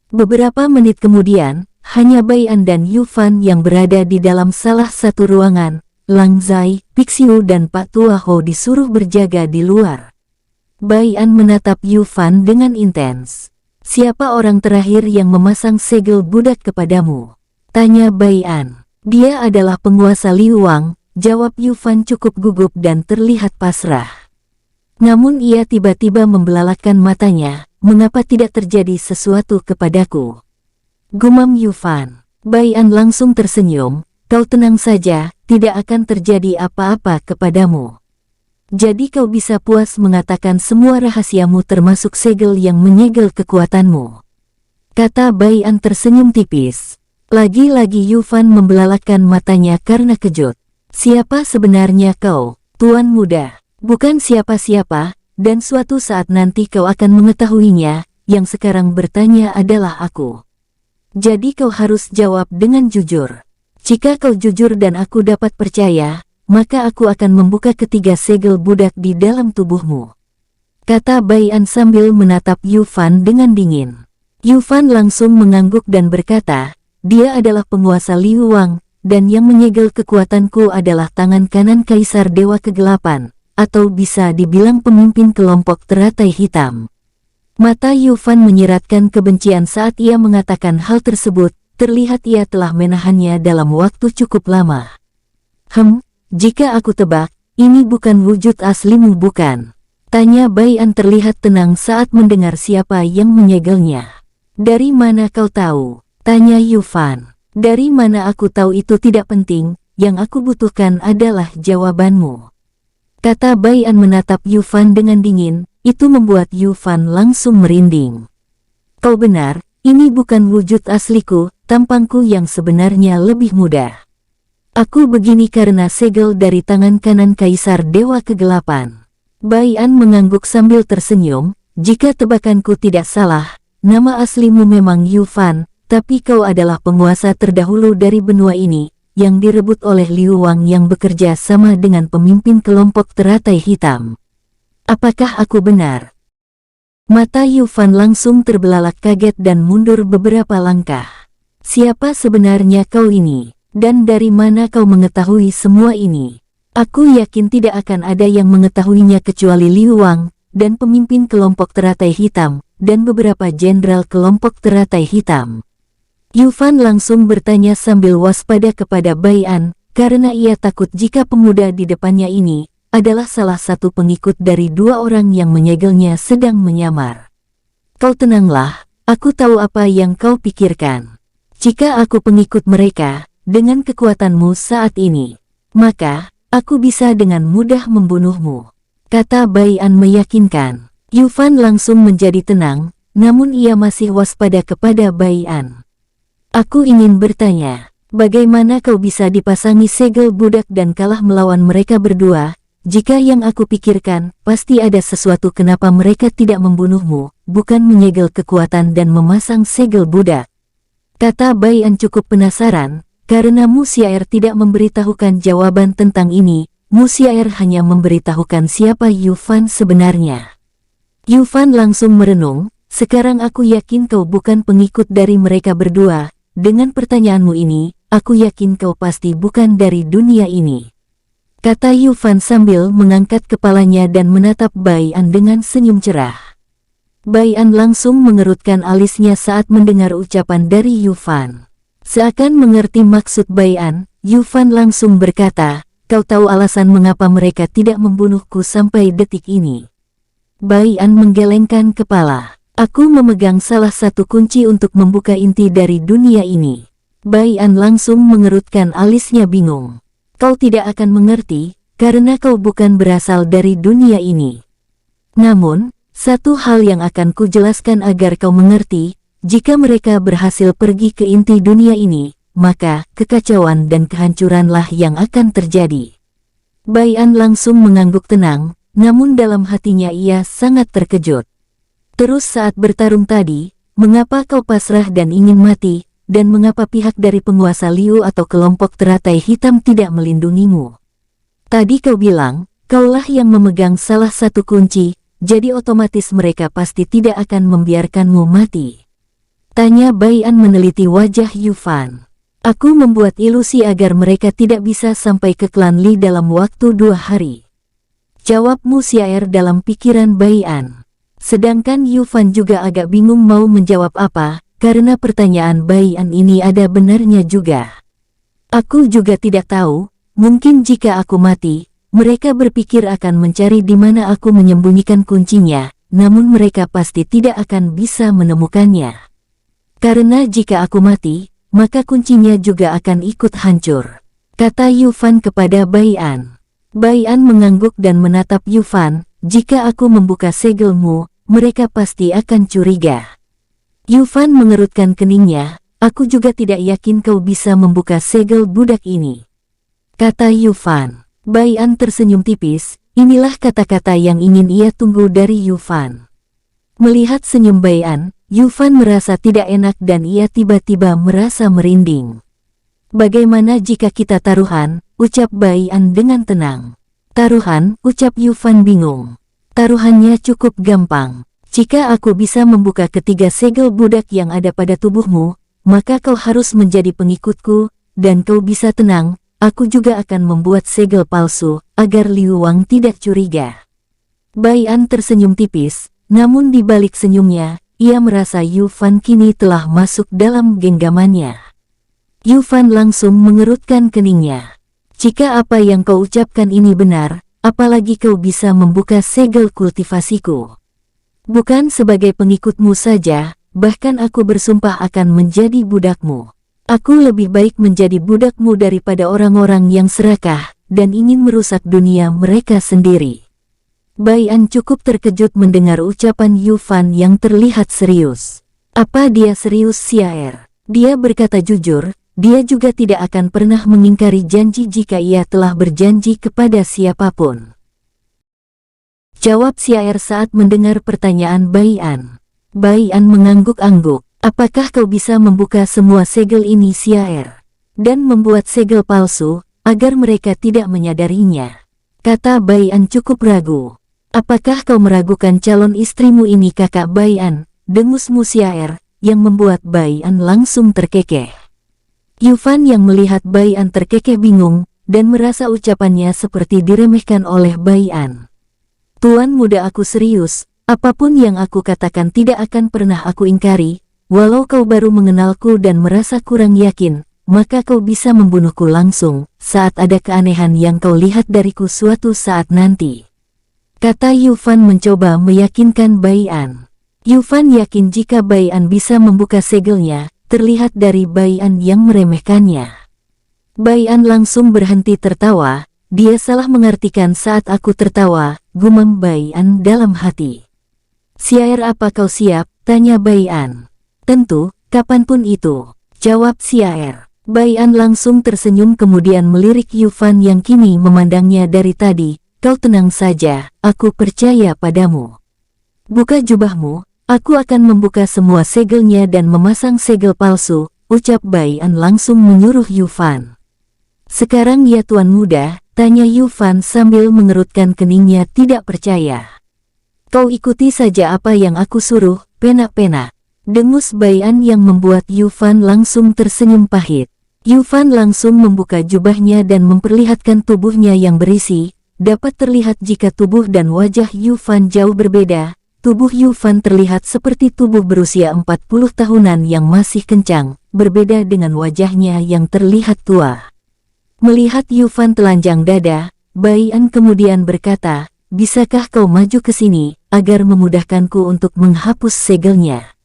Beberapa menit kemudian, hanya Bai'an dan Yu Fan yang berada di dalam salah satu ruangan. Lang Zai, Pixiu dan Pak Tua Ho disuruh berjaga di luar. Bai'an menatap Yu Fan dengan intens. Siapa orang terakhir yang memasang segel budak kepadamu? Tanya Bai'an. Dia adalah penguasa Liu Wang, jawab Yu Fan cukup gugup dan terlihat pasrah. Namun ia tiba-tiba membelalakkan matanya, mengapa tidak terjadi sesuatu kepadaku? Gumam Yu Fan. Bai'an langsung tersenyum, kau tenang saja, tidak akan terjadi apa-apa kepadamu. Jadi kau bisa puas mengatakan semua rahasiamu termasuk segel yang menyegel kekuatanmu. Kata Bai'an tersenyum tipis. Lagi-lagi Yu Fan membelalakkan matanya karena kejut. Siapa sebenarnya kau, tuan muda? Bukan siapa-siapa, dan suatu saat nanti kau akan mengetahuinya, yang sekarang bertanya adalah aku. Jadi kau harus jawab dengan jujur. Jika kau jujur dan aku dapat percaya, maka aku akan membuka ketiga segel budak di dalam tubuhmu. Kata Bai'an sambil menatap Yu Fan dengan dingin. Yu Fan langsung mengangguk dan berkata, dia adalah penguasa Liu Wang, dan yang menyegel kekuatanku adalah tangan kanan Kaisar Dewa Kegelapan, atau bisa dibilang pemimpin kelompok teratai hitam. Mata Yu Fan menyiratkan kebencian saat ia mengatakan hal tersebut, terlihat ia telah menahannya dalam waktu cukup lama. Jika aku tebak, ini bukan wujud aslimu bukan? Tanya Bai'an terlihat tenang saat mendengar siapa yang menyegelnya. Dari mana kau tahu? Tanya Yu Fan. Dari mana aku tahu itu tidak penting, yang aku butuhkan adalah jawabanmu. Kata Bai'an menatap Yu Fan dengan dingin, itu membuat Yu Fan langsung merinding. Kau benar, ini bukan wujud asliku, tampangku yang sebenarnya lebih mudah. Aku begini karena segel dari tangan kanan Kaisar Dewa Kegelapan. Bai'an mengangguk sambil tersenyum, jika tebakanku tidak salah, nama aslimu memang Yu Fan. Tapi kau adalah penguasa terdahulu dari benua ini, yang direbut oleh Liu Wang yang bekerja sama dengan pemimpin kelompok teratai hitam. Apakah aku benar? Mata Yu Fan langsung terbelalak kaget dan mundur beberapa langkah. Siapa sebenarnya kau ini? Dan dari mana kau mengetahui semua ini? Aku yakin tidak akan ada yang mengetahuinya kecuali Liu Wang, dan pemimpin kelompok teratai hitam, dan beberapa jenderal kelompok teratai hitam. Yu Fan langsung bertanya sambil waspada kepada Bai'an, karena ia takut jika pemuda di depannya ini adalah salah satu pengikut dari 2 orang yang menyegelnya sedang menyamar. Kau tenanglah, aku tahu apa yang kau pikirkan. Jika aku pengikut mereka, dengan kekuatanmu saat ini, maka aku bisa dengan mudah membunuhmu, kata Bai An meyakinkan. Yu Fan langsung menjadi tenang, namun ia masih waspada kepada Bai An. Aku ingin bertanya, bagaimana kau bisa dipasangi segel budak dan kalah melawan mereka berdua? Jika yang aku pikirkan, pasti ada sesuatu kenapa mereka tidak membunuhmu, bukan menyegel kekuatan dan memasang segel budak. Kata Bai An cukup penasaran, karena Mu Xiaer tidak memberitahukan jawaban tentang ini. Mu Xiaer hanya memberitahukan siapa Yu Fan sebenarnya. Yu Fan langsung merenung, sekarang aku yakin kau bukan pengikut dari mereka berdua. Dengan pertanyaanmu ini, aku yakin kau pasti bukan dari dunia ini, kata Yu Fan sambil mengangkat kepalanya dan menatap Bai An dengan senyum cerah. Bai An langsung mengerutkan alisnya saat mendengar ucapan dari Yu Fan. Seakan mengerti maksud Bai An, Yu Fan langsung berkata, kau tahu alasan mengapa mereka tidak membunuhku sampai detik ini? Bai An menggelengkan kepala. Aku memegang salah satu kunci untuk membuka inti dari dunia ini. Bai An langsung mengerutkan alisnya bingung. Kau tidak akan mengerti, karena kau bukan berasal dari dunia ini. Namun, satu hal yang akan kujelaskan agar kau mengerti, jika mereka berhasil pergi ke inti dunia ini, maka kekacauan dan kehancuranlah yang akan terjadi. Bai An langsung mengangguk tenang, namun dalam hatinya ia sangat terkejut. Terus saat bertarung tadi, mengapa kau pasrah dan ingin mati? Dan mengapa pihak dari penguasa Liu atau kelompok teratai hitam tidak melindungimu? Tadi kau bilang, kaulah yang memegang salah satu kunci, jadi otomatis mereka pasti tidak akan membiarkanmu mati. Tanya Bai An meneliti wajah Yu Fan. Aku membuat ilusi agar mereka tidak bisa sampai ke klan Li dalam waktu 2 hari. Jawab Mu Xiaer dalam pikiran Bai An. Sedangkan Yu Fan juga agak bingung mau menjawab apa, karena pertanyaan Bai An ini ada benarnya juga. Aku juga tidak tahu, mungkin jika aku mati, mereka berpikir akan mencari di mana aku menyembunyikan kuncinya, namun mereka pasti tidak akan bisa menemukannya. Karena jika aku mati, maka kuncinya juga akan ikut hancur, kata Yu Fan kepada Bai An. Bai An mengangguk dan menatap Yu Fan, jika aku membuka segelmu, mereka pasti akan curiga. Yu Fan mengerutkan keningnya, aku juga tidak yakin kau bisa membuka segel budak ini, kata Yu Fan. Bai An tersenyum tipis, inilah kata-kata yang ingin ia tunggu dari Yu Fan. Melihat senyum Bai An, Yu Fan merasa tidak enak dan ia tiba-tiba merasa merinding. Bagaimana jika kita taruhan, ucap Bai An dengan tenang. Taruhan, ucap Yu Fan bingung. Taruhannya cukup gampang. Jika aku bisa membuka ketiga segel budak yang ada pada tubuhmu, maka kau harus menjadi pengikutku, dan kau bisa tenang, aku juga akan membuat segel palsu, agar Liu Wang tidak curiga. Bai An tersenyum tipis, namun di balik senyumnya, ia merasa Yu Fan kini telah masuk dalam genggamannya. Yu Fan langsung mengerutkan keningnya. Jika apa yang kau ucapkan ini benar, apalagi kau bisa membuka segel kultivasiku. Bukan sebagai pengikutmu saja, bahkan aku bersumpah akan menjadi budakmu. Aku lebih baik menjadi budakmu daripada orang-orang yang serakah, dan ingin merusak dunia mereka sendiri. Bai An cukup terkejut mendengar ucapan Yu Fan yang terlihat serius. Apa dia serius Xiaer? Dia berkata jujur, dia juga tidak akan pernah mengingkari janji jika ia telah berjanji kepada siapapun. Jawab Xiaer saat mendengar pertanyaan Bai An. Bai An mengangguk-angguk. Apakah kau bisa membuka semua segel ini Xiaer? Dan membuat segel palsu, agar mereka tidak menyadarinya. Kata Bai An cukup ragu. Apakah kau meragukan calon istrimu ini kakak Bai An? Dengus Mu Xiaer, yang membuat Bai An langsung terkekeh. Yu Fan yang melihat Bai An terkekeh bingung, dan merasa ucapannya seperti diremehkan oleh Bai An. Tuan muda aku serius, apapun yang aku katakan tidak akan pernah aku ingkari, walau kau baru mengenalku dan merasa kurang yakin, maka kau bisa membunuhku langsung, saat ada keanehan yang kau lihat dariku suatu saat nanti. Kata Yu Fan mencoba meyakinkan Bai An. Yufan yakin jika Bai An bisa membuka segelnya, terlihat dari Bai An yang meremehkannya. Bai An langsung berhenti tertawa, dia salah mengartikan saat aku tertawa, gumam Bai An dalam hati. Siaer apa kau siap? Tanya Bai An. Tentu, kapanpun itu, jawab Siaer. Bai An langsung tersenyum kemudian melirik Yufan yang kini memandangnya dari tadi. Kau tenang saja, aku percaya padamu. Buka jubahmu. Aku akan membuka semua segelnya dan memasang segel palsu, ucap Bai An langsung menyuruh Yufan. Sekarang ya tuan muda, tanya Yufan sambil mengerutkan keningnya tidak percaya. Kau ikuti saja apa yang aku suruh, penak-penak. Dengus Bai An yang membuat Yufan langsung tersenyum pahit. Yufan langsung membuka jubahnya dan memperlihatkan tubuhnya yang berisi. Dapat terlihat jika tubuh dan wajah Yufan jauh berbeda. Tubuh Yufan terlihat seperti tubuh berusia 40 tahunan yang masih kencang, berbeda dengan wajahnya yang terlihat tua. Melihat Yufan telanjang dada, Bai An kemudian berkata, bisakah kau maju ke sini, agar memudahkanku untuk menghapus segelnya?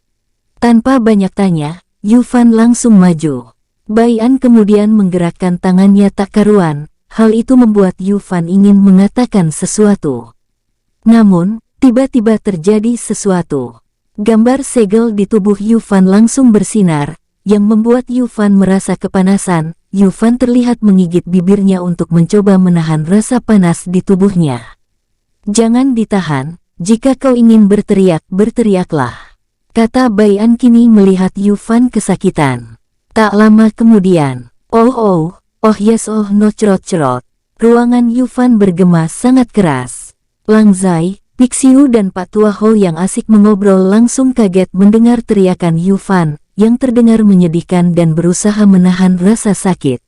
Tanpa banyak tanya, Yufan langsung maju. Bai An kemudian menggerakkan tangannya tak karuan, hal itu membuat Yufan ingin mengatakan sesuatu. Namun, tiba-tiba terjadi sesuatu. Gambar segel di tubuh Yufan langsung bersinar, yang membuat Yufan merasa kepanasan. Yufan terlihat menggigit bibirnya untuk mencoba menahan rasa panas di tubuhnya. Jangan ditahan, jika kau ingin berteriak, berteriaklah, kata Bai An kini melihat Yufan kesakitan. Tak lama kemudian, oh yes oh no cerot-cerot. Ruangan Yufan bergema sangat keras. Lang Zai, Pixiu dan Pak Tua Ho yang asik mengobrol langsung kaget mendengar teriakan Yufan, yang terdengar menyedihkan dan berusaha menahan rasa sakit.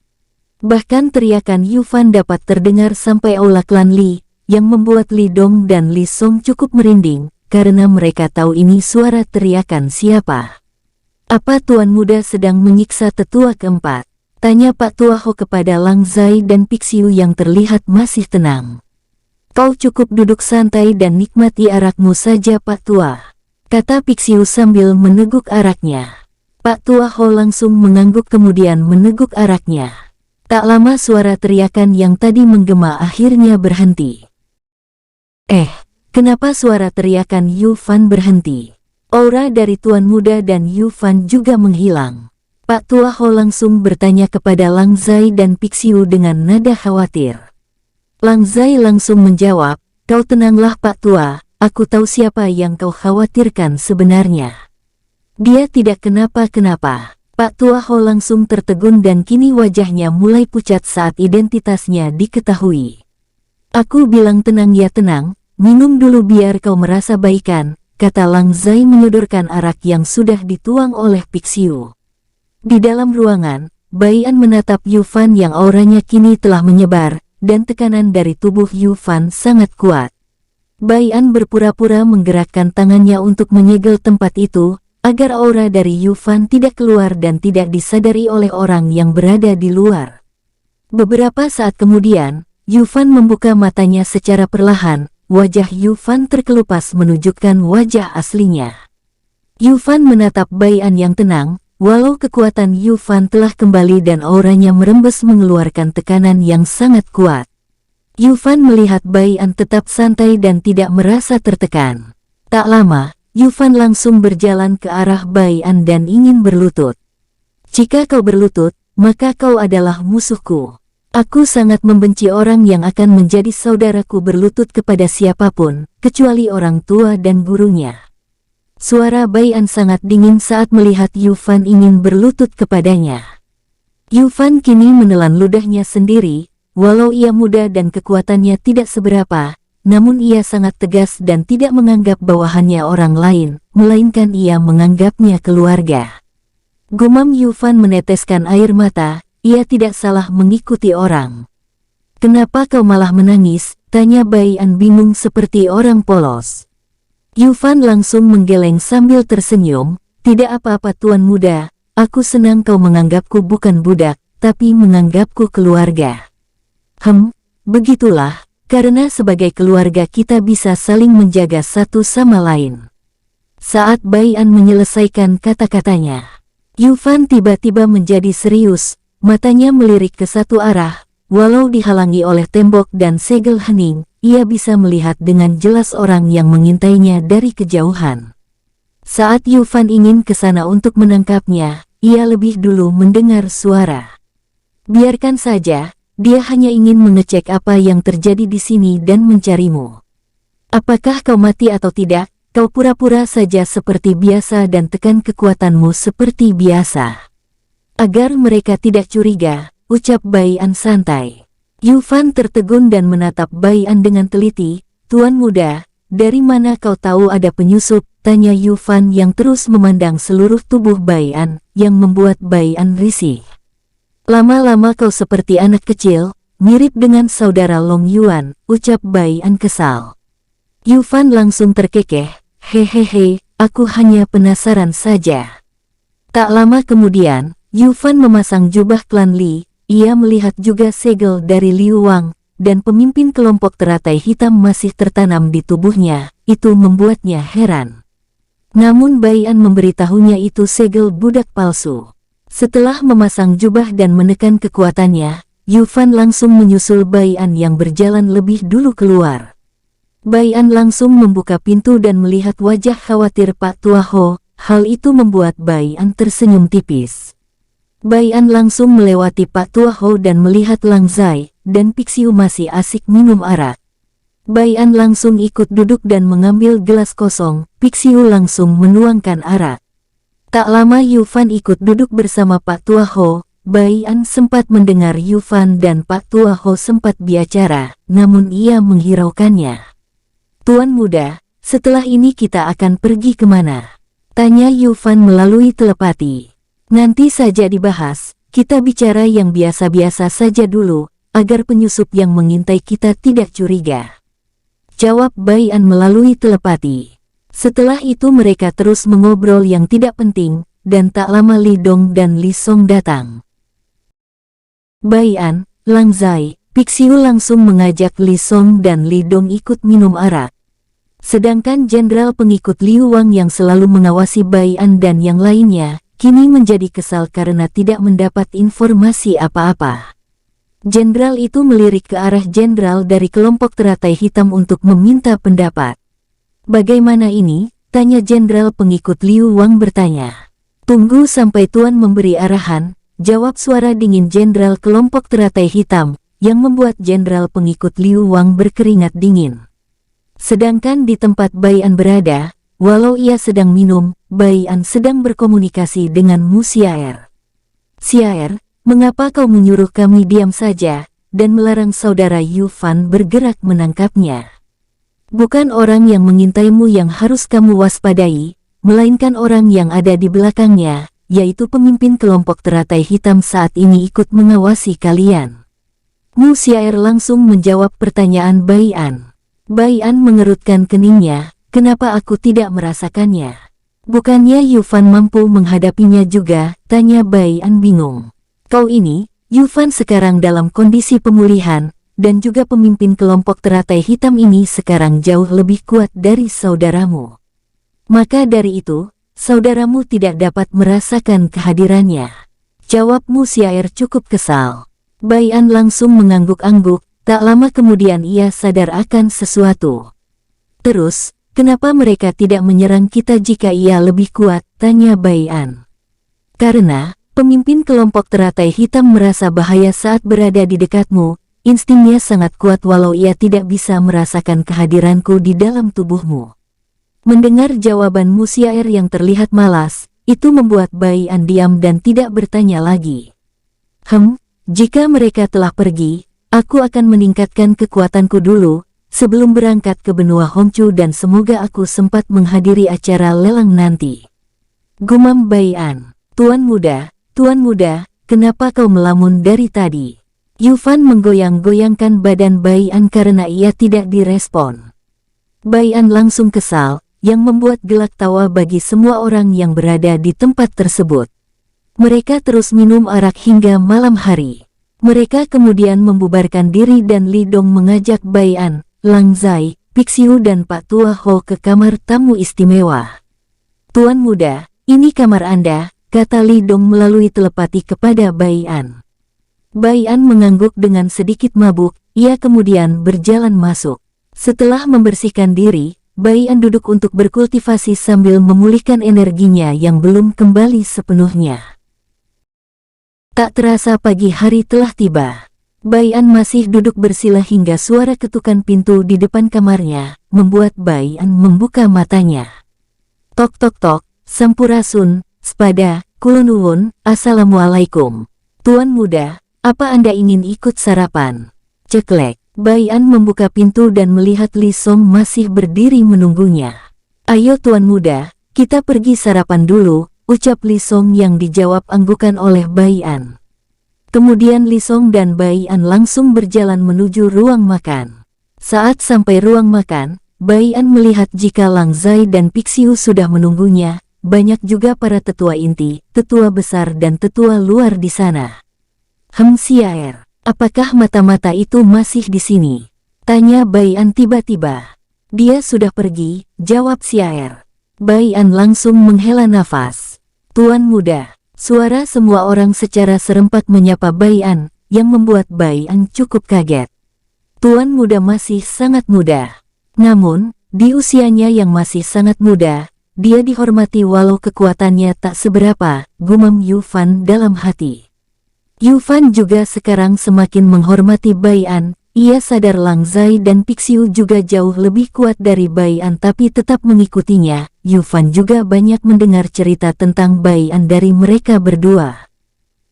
Bahkan teriakan Yufan dapat terdengar sampai aula klan Li, yang membuat Li Dong dan Li Song cukup merinding, karena mereka tahu ini suara teriakan siapa. Apa tuan muda sedang menyiksa tetua keempat? Tanya Pak Tua Ho kepada Lang Zai dan Pixiu yang terlihat masih tenang. Kau cukup duduk santai dan nikmati arakmu saja Pak Tua, kata Pixiu sambil meneguk araknya. Pak Tua Ho langsung mengangguk kemudian meneguk araknya. Tak lama suara teriakan yang tadi menggema akhirnya berhenti. Kenapa suara teriakan Yufan berhenti? Aura dari tuan muda dan Yufan juga menghilang. Pak Tua Ho langsung bertanya kepada Lang Zai dan Pixiu dengan nada khawatir. Lang Zai langsung menjawab, kau tenanglah Pak Tua, aku tahu siapa yang kau khawatirkan sebenarnya. Dia tidak kenapa-kenapa. Pak Tua Ho langsung tertegun dan kini wajahnya mulai pucat saat identitasnya diketahui. Aku bilang tenang ya tenang, minum dulu biar kau merasa baikan, kata Lang Zai menyodorkan arak yang sudah dituang oleh Pixiu. Di dalam ruangan, Bai An menatap Yufan yang auranya kini telah menyebar, dan tekanan dari tubuh Yufan sangat kuat. Bai An berpura-pura menggerakkan tangannya untuk menyegel tempat itu, agar aura dari Yufan tidak keluar dan tidak disadari oleh orang yang berada di luar. Beberapa saat kemudian, Yufan membuka matanya secara perlahan, wajah Yufan terkelupas menunjukkan wajah aslinya. Yufan menatap Bai An yang tenang, walau kekuatan Yufan telah kembali dan auranya merembes mengeluarkan tekanan yang sangat kuat. Yufan melihat Bai An tetap santai dan tidak merasa tertekan. Tak lama, Yufan langsung berjalan ke arah Bai An dan ingin berlutut. Jika kau berlutut, maka kau adalah musuhku. Aku sangat membenci orang yang akan menjadi saudaraku berlutut kepada siapapun, kecuali orang tua dan gurunya. Suara Bai An sangat dingin saat melihat Yufan ingin berlutut kepadanya. Yufan kini menelan ludahnya sendiri, walau ia muda dan kekuatannya tidak seberapa, namun ia sangat tegas dan tidak menganggap bawahannya orang lain, melainkan ia menganggapnya keluarga. Gumam Yufan meneteskan air mata, ia tidak salah mengikuti orang. Kenapa kau malah menangis? Tanya Bai An bingung seperti orang polos. Yufan langsung menggeleng sambil tersenyum, tidak apa-apa tuan muda, aku senang kau menganggapku bukan budak, tapi menganggapku keluarga. Begitulah, karena sebagai keluarga kita bisa saling menjaga satu sama lain. Saat Bai An menyelesaikan kata-katanya, Yufan tiba-tiba menjadi serius, matanya melirik ke satu arah. Walau dihalangi oleh tembok dan segel hening, ia bisa melihat dengan jelas orang yang mengintainya dari kejauhan. Saat Yufan ingin ke sana untuk menangkapnya, ia lebih dulu mendengar suara. Biarkan saja, dia hanya ingin mengecek apa yang terjadi di sini dan mencarimu. Apakah kau mati atau tidak? Kau pura-pura saja seperti biasa dan tekan kekuatanmu seperti biasa. Agar mereka tidak curiga, ucap Bai An santai. Yufan tertegun dan menatap Bai An dengan teliti. Tuan muda, dari mana kau tahu ada penyusup? Tanya Yufan yang terus memandang seluruh tubuh Bai An, yang membuat Bai An risih. Lama-lama kau seperti anak kecil, mirip dengan saudara Long Yuan, ucap Bai An kesal. Yufan langsung terkekeh. Hehehe, aku hanya penasaran saja. Tak lama kemudian, Yufan memasang jubah klan Li. Ia melihat juga segel dari Liu Wang, dan pemimpin kelompok teratai hitam masih tertanam di tubuhnya. Itu membuatnya heran. Namun Bai An memberitahunya itu segel budak palsu. Setelah memasang jubah dan menekan kekuatannya, Yufan langsung menyusul Bai An yang berjalan lebih dulu keluar. Bai An langsung membuka pintu dan melihat wajah khawatir Pak Tua Ho. Hal itu membuat Bai An tersenyum tipis. Bai An langsung melewati Pak Tua Ho dan melihat Lang Zai dan Pixiu masih asik minum arak. Bai An langsung ikut duduk dan mengambil gelas kosong. Pixiu langsung menuangkan arak. Tak lama Yufan ikut duduk bersama Pak Tua Ho. Bai An sempat mendengar Yufan dan Pak Tua Ho sempat bicara, namun ia menghiraukannya. Tuan muda, setelah ini kita akan pergi kemana? Tanya Yufan melalui telepati. Nanti saja dibahas, kita bicara yang biasa-biasa saja dulu, agar penyusup yang mengintai kita tidak curiga. Jawab Bai An melalui telepati. Setelah itu mereka terus mengobrol yang tidak penting, dan tak lama Li Dong dan Li Song datang. Bai An, Lang Zai, Pixiu langsung mengajak Li Song dan Li Dong ikut minum arak. Sedangkan jenderal pengikut Liu Wang yang selalu mengawasi Bai An dan yang lainnya, kini menjadi kesal karena tidak mendapat informasi apa-apa. Jenderal itu melirik ke arah jenderal dari kelompok teratai hitam untuk meminta pendapat. Bagaimana ini? Tanya jenderal pengikut Liu Wang bertanya. Tunggu sampai Tuan memberi arahan, jawab suara dingin jenderal kelompok teratai hitam, yang membuat jenderal pengikut Liu Wang berkeringat dingin. Sedangkan di tempat Bai An berada, walau ia sedang minum, Bai An sedang berkomunikasi dengan Mu Xiaer. Xiaer, mengapa kau menyuruh kami diam saja, dan melarang saudara Yufan bergerak menangkapnya? Bukan orang yang mengintaimu yang harus kamu waspadai, melainkan orang yang ada di belakangnya, yaitu pemimpin kelompok teratai hitam saat ini ikut mengawasi kalian. Mu Xiaer langsung menjawab pertanyaan Bai An. Bai An mengerutkan keningnya, kenapa aku tidak merasakannya? Bukannya Yufan mampu menghadapinya juga? Tanya Bai An bingung. Kau ini, Yufan sekarang dalam kondisi pemulihan, dan juga pemimpin kelompok teratai hitam ini sekarang jauh lebih kuat dari saudaramu. Maka dari itu, saudaramu tidak dapat merasakan kehadirannya. Jawab Mu Xiaer cukup kesal. Bai An langsung mengangguk-angguk. Tak lama kemudian ia sadar akan sesuatu. Terus, kenapa mereka tidak menyerang kita jika ia lebih kuat? Tanya Bai An. Karena, pemimpin kelompok teratai hitam merasa bahaya saat berada di dekatmu, instingnya sangat kuat walau ia tidak bisa merasakan kehadiranku di dalam tubuhmu. Mendengar jawaban Mu Xiaer yang terlihat malas, itu membuat Bai An diam dan tidak bertanya lagi. Jika mereka telah pergi, aku akan meningkatkan kekuatanku dulu, sebelum berangkat ke benua Hongqiu dan semoga aku sempat menghadiri acara lelang nanti. Gumam Bai An. Tuan muda, kenapa kau melamun dari tadi? Yufan menggoyang-goyangkan badan Bai An karena ia tidak direspon. Bai An langsung kesal, yang membuat gelak tawa bagi semua orang yang berada di tempat tersebut. Mereka terus minum arak hingga malam hari. Mereka kemudian membubarkan diri dan Li Dong mengajak Bai An, Lang Zai, Pixiu dan Pak Tua Ho ke kamar tamu istimewa. Tuan muda, ini kamar Anda, kata Li Dong melalui telepati kepada Bai An. Bai An mengangguk dengan sedikit mabuk, ia kemudian berjalan masuk. Setelah membersihkan diri, Bai An duduk untuk berkultivasi sambil memulihkan energinya yang belum kembali sepenuhnya. Tak terasa pagi hari telah tiba. Bai An masih duduk bersila hingga suara ketukan pintu di depan kamarnya, membuat Bai An membuka matanya. Tok tok tok, Sampurasun, Sepada, Kulonwun, Assalamualaikum. Tuan muda, apa Anda ingin ikut sarapan? Ceklek. Bai An membuka pintu dan melihat Li Song masih berdiri menunggunya. Ayo tuan muda, kita pergi sarapan dulu, ucap Li Song yang dijawab anggukan oleh Bai An. Kemudian Li Song dan Bai An langsung berjalan menuju ruang makan. Saat sampai ruang makan, Bai An melihat jika Lang Zai dan Pixiu sudah menunggunya, banyak juga para tetua inti, tetua besar dan tetua luar di sana. Siaer. Apakah mata-mata itu masih di sini? Tanya Bai An tiba-tiba. Dia sudah pergi, jawab Siaer. Bai An langsung menghela nafas. Tuan muda, suara semua orang secara serempak menyapa Bai An, yang membuat Bai An cukup kaget. Tuan muda masih sangat muda. Namun, di usianya yang masih sangat muda, dia dihormati walau kekuatannya tak seberapa, gumam Yu Fan dalam hati. Yu Fan juga sekarang semakin menghormati Bai An, ia sadar Lang Zai dan Pixiu juga jauh lebih kuat dari Bai An tapi tetap mengikutinya. Yu Fan juga banyak mendengar cerita tentang Bai An dari mereka berdua.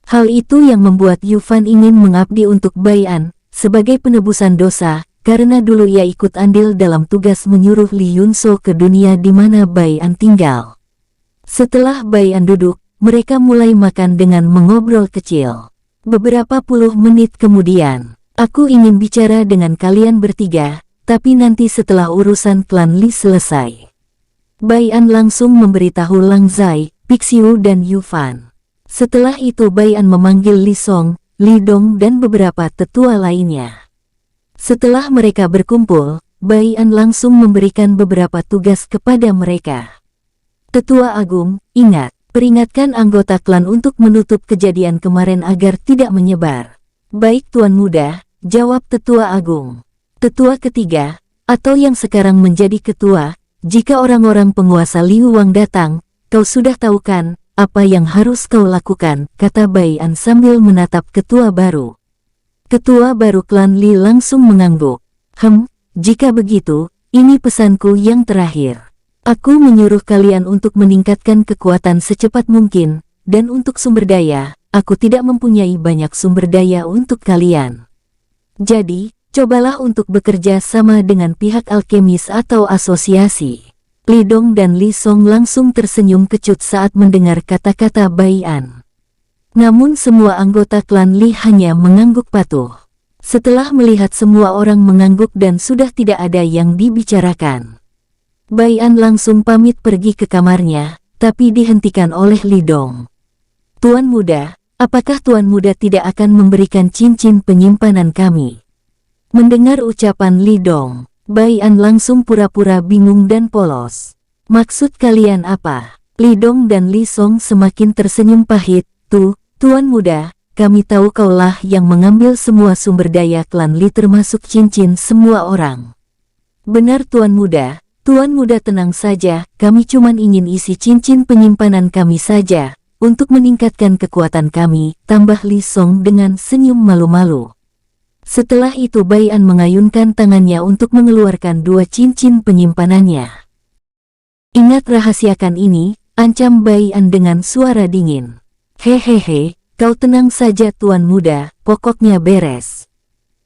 Hal itu yang membuat Yu Fan ingin mengabdi untuk Bai An, sebagai penebusan dosa, karena dulu ia ikut andil dalam tugas menyuruh Li Yunso ke dunia di mana Bai An tinggal. Setelah Bai An duduk, mereka mulai makan dengan mengobrol kecil. Beberapa puluh menit kemudian, aku ingin bicara dengan kalian bertiga, tapi nanti setelah urusan klan Li selesai. Bai An langsung memberitahu Lang Zai, Pixiu dan Yu Fan. Setelah itu Bai An memanggil Li Song, Li Dong dan beberapa tetua lainnya. Setelah mereka berkumpul, Bai An langsung memberikan beberapa tugas kepada mereka. Tetua Agung, ingat. Peringatkan anggota klan untuk menutup kejadian kemarin agar tidak menyebar. Baik tuan muda, jawab Tetua Agung. Tetua ketiga, atau yang sekarang menjadi ketua, jika orang-orang penguasa Liu Wang datang, kau sudah tahu kan, apa yang harus kau lakukan, kata Bai An sambil menatap ketua baru. Ketua baru klan Li langsung mengangguk. Jika begitu, ini pesanku yang terakhir. Aku menyuruh kalian untuk meningkatkan kekuatan secepat mungkin, dan untuk sumber daya, aku tidak mempunyai banyak sumber daya untuk kalian. Jadi, cobalah untuk bekerja sama dengan pihak alkemis atau asosiasi. Li Dong dan Li Song langsung tersenyum kecut saat mendengar kata-kata Bai An. Namun semua anggota klan Li hanya mengangguk patuh. Setelah melihat semua orang mengangguk dan sudah tidak ada yang dibicarakan, Bai An langsung pamit pergi ke kamarnya, tapi dihentikan oleh Li Dong. Tuan muda, apakah tuan muda tidak akan memberikan cincin penyimpanan kami? Mendengar ucapan Li Dong, Bai An langsung pura-pura bingung dan polos. Maksud kalian apa? Li Dong dan Li Song semakin tersenyum pahit. Tuan muda, kami tahu kaulah yang mengambil semua sumber daya klan Li termasuk cincin semua orang. Benar tuan muda. Tuan muda tenang saja, kami cuman ingin isi cincin penyimpanan kami saja, untuk meningkatkan kekuatan kami, tambah Li Song dengan senyum malu-malu. Setelah itu Bai An mengayunkan tangannya untuk mengeluarkan dua cincin penyimpanannya. Ingat rahasiakan ini, ancam Bai An dengan suara dingin. Hehehe, kau tenang saja tuan muda, pokoknya beres.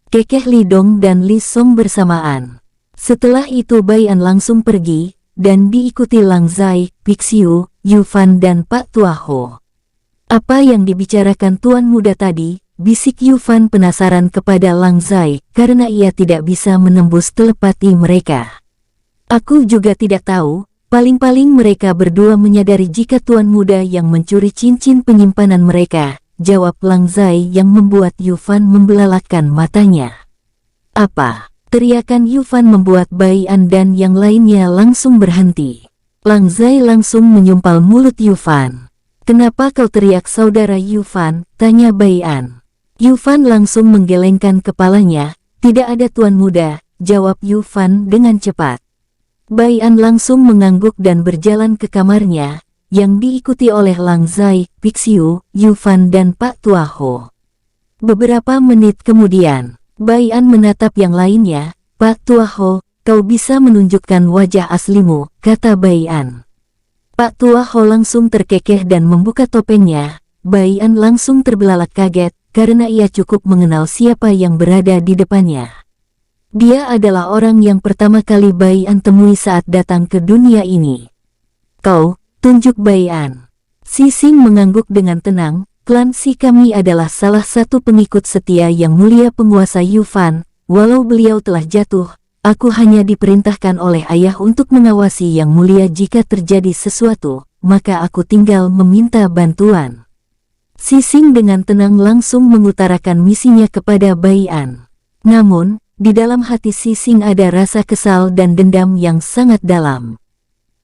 Kekeh Li Dong dan Li Song bersamaan. Setelah itu Bai An langsung pergi, dan diikuti Lang Zai, Pixiu, Yu Fan dan Pak Tua Ho. Apa yang dibicarakan tuan muda tadi? Bisik Yu Fan penasaran kepada Lang Zai, karena ia tidak bisa menembus telepati mereka. Aku juga tidak tahu, paling-paling mereka berdua menyadari jika tuan muda yang mencuri cincin penyimpanan mereka, jawab Lang Zai yang membuat Yu Fan membelalakkan matanya. Apa? Teriakan Yu Fan membuat Bai An dan yang lainnya langsung berhenti. Lang Zai langsung menyumpal mulut Yufan. Kenapa kau teriak saudara Yufan? Tanya Bai An. Yufan langsung menggelengkan kepalanya. Tidak ada tuan muda, jawab Yufan dengan cepat. Bai An langsung mengangguk dan berjalan ke kamarnya, yang diikuti oleh Lang Zai, Pixiu, Yufan dan Pak Tua Ho. Beberapa menit kemudian, Bai An menatap yang lainnya. Pak Tua Ho, kau bisa menunjukkan wajah aslimu, kata Bai An. Pak Tua Ho langsung terkekeh dan membuka topengnya. Bai An langsung terbelalak kaget, karena ia cukup mengenal siapa yang berada di depannya. Dia adalah orang yang pertama kali Bai An temui saat datang ke dunia ini. Kau, tunjuk Bai An. Sising mengangguk dengan tenang. Klan Si kami adalah salah satu pengikut setia yang mulia penguasa Yufan. Walau beliau telah jatuh, aku hanya diperintahkan oleh ayah untuk mengawasi yang mulia jika terjadi sesuatu, maka aku tinggal meminta bantuan. Sising dengan tenang langsung mengutarakan misinya kepada Bai An. Namun, di dalam hati Sising ada rasa kesal dan dendam yang sangat dalam.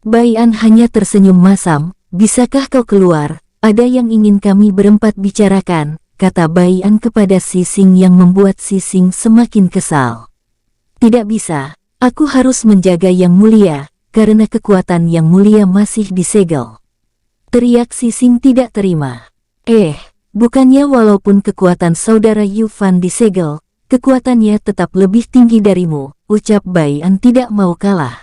Bai An hanya tersenyum masam. Bisakah kau keluar? Ada yang ingin kami berempat bicarakan, kata Bai An kepada Sising yang membuat Sising semakin kesal. Tidak bisa, aku harus menjaga yang mulia, karena kekuatan yang mulia masih disegel. Teriak Sising tidak terima. Bukannya walaupun kekuatan saudara Yufan disegel, kekuatannya tetap lebih tinggi darimu, ucap Bai An tidak mau kalah.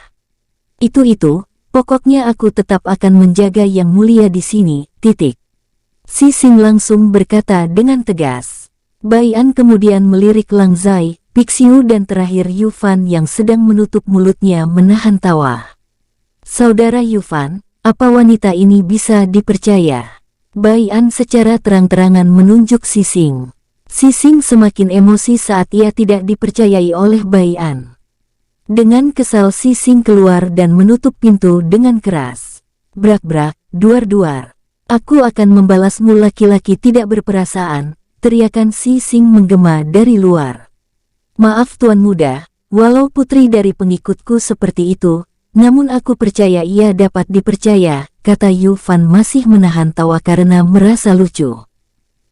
Itu, pokoknya aku tetap akan menjaga yang mulia di sini, titik. Sising langsung berkata dengan tegas. Bai An kemudian melirik Lang Zai, Pixiu dan terakhir Yufan yang sedang menutup mulutnya menahan tawa. Saudara Yufan, apa wanita ini bisa dipercaya? Bai An secara terang-terangan menunjuk Sising. Sising semakin emosi saat ia tidak dipercayai oleh Bai An. Dengan kesal Sising keluar dan menutup pintu dengan keras. Brak-brak, duar-duar. Aku akan membalasmu laki-laki tidak berperasaan, teriakan Sising menggema dari luar. Maaf tuan muda, walau putri dari pengikutku seperti itu, namun aku percaya ia dapat dipercaya, kata Yufan masih menahan tawa karena merasa lucu.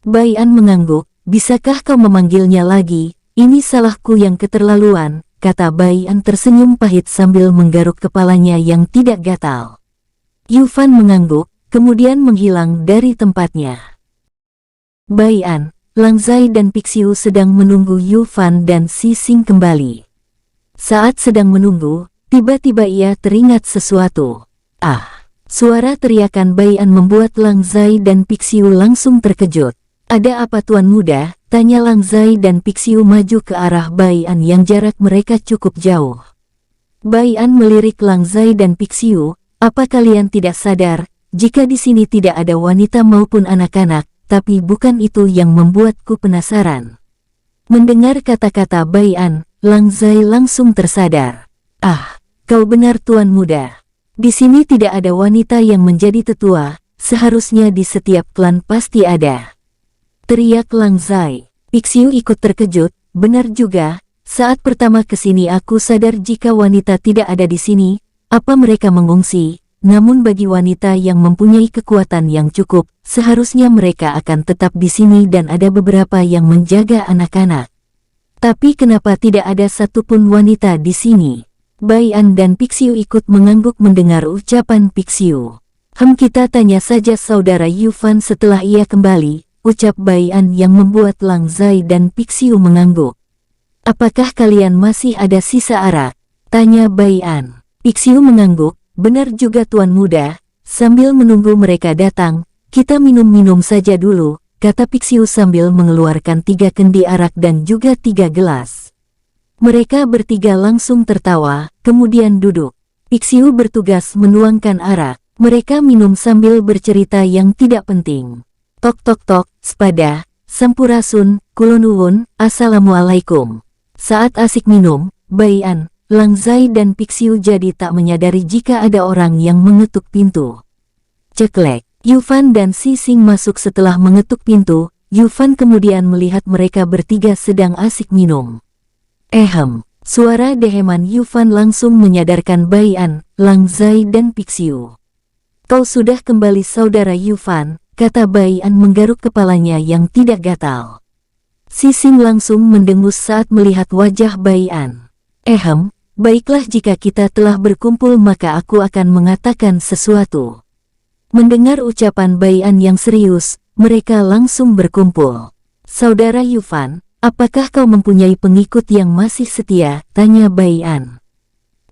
Bai An mengangguk, bisakah kau memanggilnya lagi? Ini salahku yang keterlaluan, kata Bai An tersenyum pahit sambil menggaruk kepalanya yang tidak gatal. Yufan mengangguk, kemudian menghilang dari tempatnya. Bai An, Lang Zai dan Pixiu sedang menunggu Yufan dan Sising kembali. Saat sedang menunggu, tiba-tiba ia teringat sesuatu. Suara teriakan Bai An membuat Lang Zai dan Pixiu langsung terkejut. Ada apa tuan muda? Tanya Lang Zai dan Pixiu maju ke arah Bai An yang jarak mereka cukup jauh. Bai An melirik Lang Zai dan Pixiu, apa kalian tidak sadar, jika di sini tidak ada wanita maupun anak-anak? Tapi bukan itu yang membuatku penasaran. Mendengar kata-kata Bai An, Lang Zai langsung tersadar. Kau benar tuan muda. Di sini tidak ada wanita yang menjadi tetua, seharusnya di setiap klan pasti ada. Teriak Lang Zai. Pixiu ikut terkejut, benar juga, saat pertama kesini aku sadar jika wanita tidak ada di sini, apa mereka mengungsi? Namun bagi wanita yang mempunyai kekuatan yang cukup, seharusnya mereka akan tetap di sini dan ada beberapa yang menjaga anak-anak. Tapi kenapa tidak ada satupun wanita di sini? Bai An dan Pixiu ikut mengangguk mendengar ucapan Pixiu. Kita tanya saja saudara Yufan setelah ia kembali, ucap Bai An yang membuat Lang Zai dan Pixiu mengangguk. Apakah kalian masih ada sisa arak? Tanya Bai An. Pixiu mengangguk. Benar juga tuan muda, sambil menunggu mereka datang, kita minum-minum saja dulu, kata Pixiu sambil mengeluarkan 3 kendi arak dan juga 3 gelas. Mereka bertiga langsung tertawa, kemudian duduk. Pixiu bertugas menuangkan arak, mereka minum sambil bercerita yang tidak penting. Tok tok tok, sepada, sampurasun, kulonuwun, assalamualaikum. Saat asik minum, Bai An, Lang Zai dan Pixiu jadi tak menyadari jika ada orang yang mengetuk pintu. Ceklek, Yufan dan Sising masuk setelah mengetuk pintu. Yufan kemudian melihat mereka bertiga sedang asik minum. Suara deheman Yufan langsung menyadarkan Bai An, Lang Zai dan Pixiu. Kau sudah kembali saudara Yufan, kata Bai An menggaruk kepalanya yang tidak gatal. Xixing langsung mendengus saat melihat wajah Bai An. Baiklah jika kita telah berkumpul maka aku akan mengatakan sesuatu. Mendengar ucapan Bai An yang serius, mereka langsung berkumpul. Saudara Yufan, apakah kau mempunyai pengikut yang masih setia? Tanya Bai An.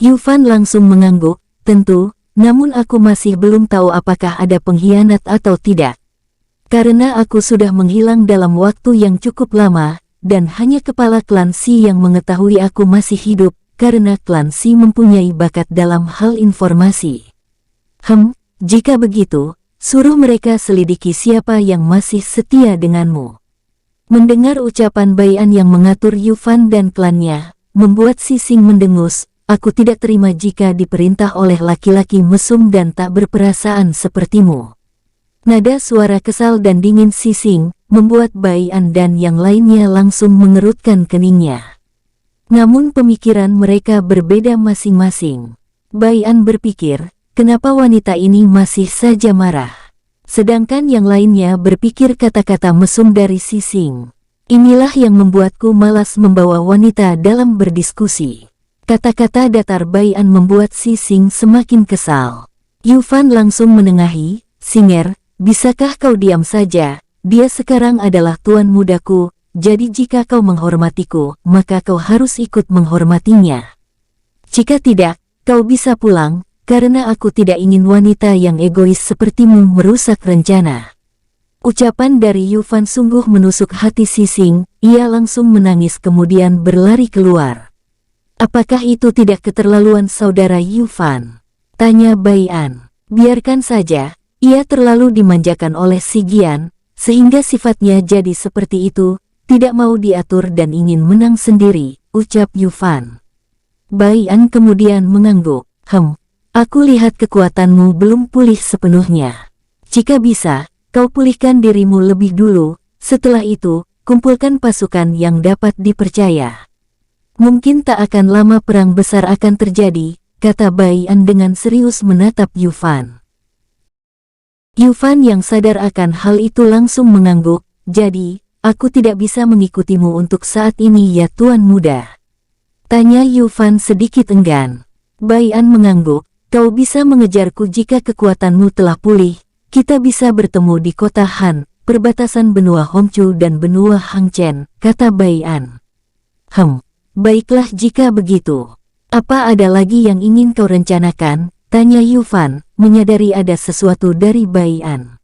Yufan langsung mengangguk, tentu, namun aku masih belum tahu apakah ada pengkhianat atau tidak. Karena aku sudah menghilang dalam waktu yang cukup lama, dan hanya kepala klan Si yang mengetahui aku masih hidup, karena klan Si mempunyai bakat dalam hal informasi. Jika begitu, suruh mereka selidiki siapa yang masih setia denganmu. Mendengar ucapan Bai An yang mengatur Yufan dan klannya, membuat Xixing mendengus. Aku tidak terima jika diperintah oleh laki-laki mesum dan tak berperasaan sepertimu. Nada suara kesal dan dingin Xixing membuat Bai An dan yang lainnya langsung mengerutkan keningnya. Namun pemikiran mereka berbeda masing-masing. Bai An berpikir, kenapa wanita ini masih saja marah? Sedangkan yang lainnya berpikir kata-kata mesum dari Xixing. Inilah yang membuatku malas membawa wanita dalam berdiskusi. Kata-kata datar Bai An membuat Xixing semakin kesal. Yufan langsung menengahi, Singer, bisakah kau diam saja? Dia sekarang adalah tuan mudaku, jadi jika kau menghormatiku, maka kau harus ikut menghormatinya. Jika tidak, kau bisa pulang, karena aku tidak ingin wanita yang egois sepertimu merusak rencana. Ucapan dari Yufan sungguh menusuk hati Xixing, ia langsung menangis kemudian berlari keluar. Apakah itu tidak keterlaluan saudara Yufan? Tanya Bai An. Biarkan saja, ia terlalu dimanjakan oleh si Gian, sehingga sifatnya jadi seperti itu, tidak mau diatur dan ingin menang sendiri, ucap Yufan. Bai An kemudian mengangguk. Aku lihat kekuatanmu belum pulih sepenuhnya. Jika bisa, kau pulihkan dirimu lebih dulu, setelah itu, kumpulkan pasukan yang dapat dipercaya. Mungkin tak akan lama perang besar akan terjadi, kata Bai An dengan serius menatap Yufan. Yufan yang sadar akan hal itu langsung mengangguk, jadi, aku tidak bisa mengikutimu untuk saat ini ya tuan muda. Tanya Yufan sedikit enggan. Bai An mengangguk, kau bisa mengejarku jika kekuatanmu telah pulih, kita bisa bertemu di kota Han, perbatasan benua Hongqiu dan benua Hangchen, kata Bai An. Baiklah jika begitu. Apa ada lagi yang ingin kau rencanakan? Tanya Yufan, menyadari ada sesuatu dari Bai An.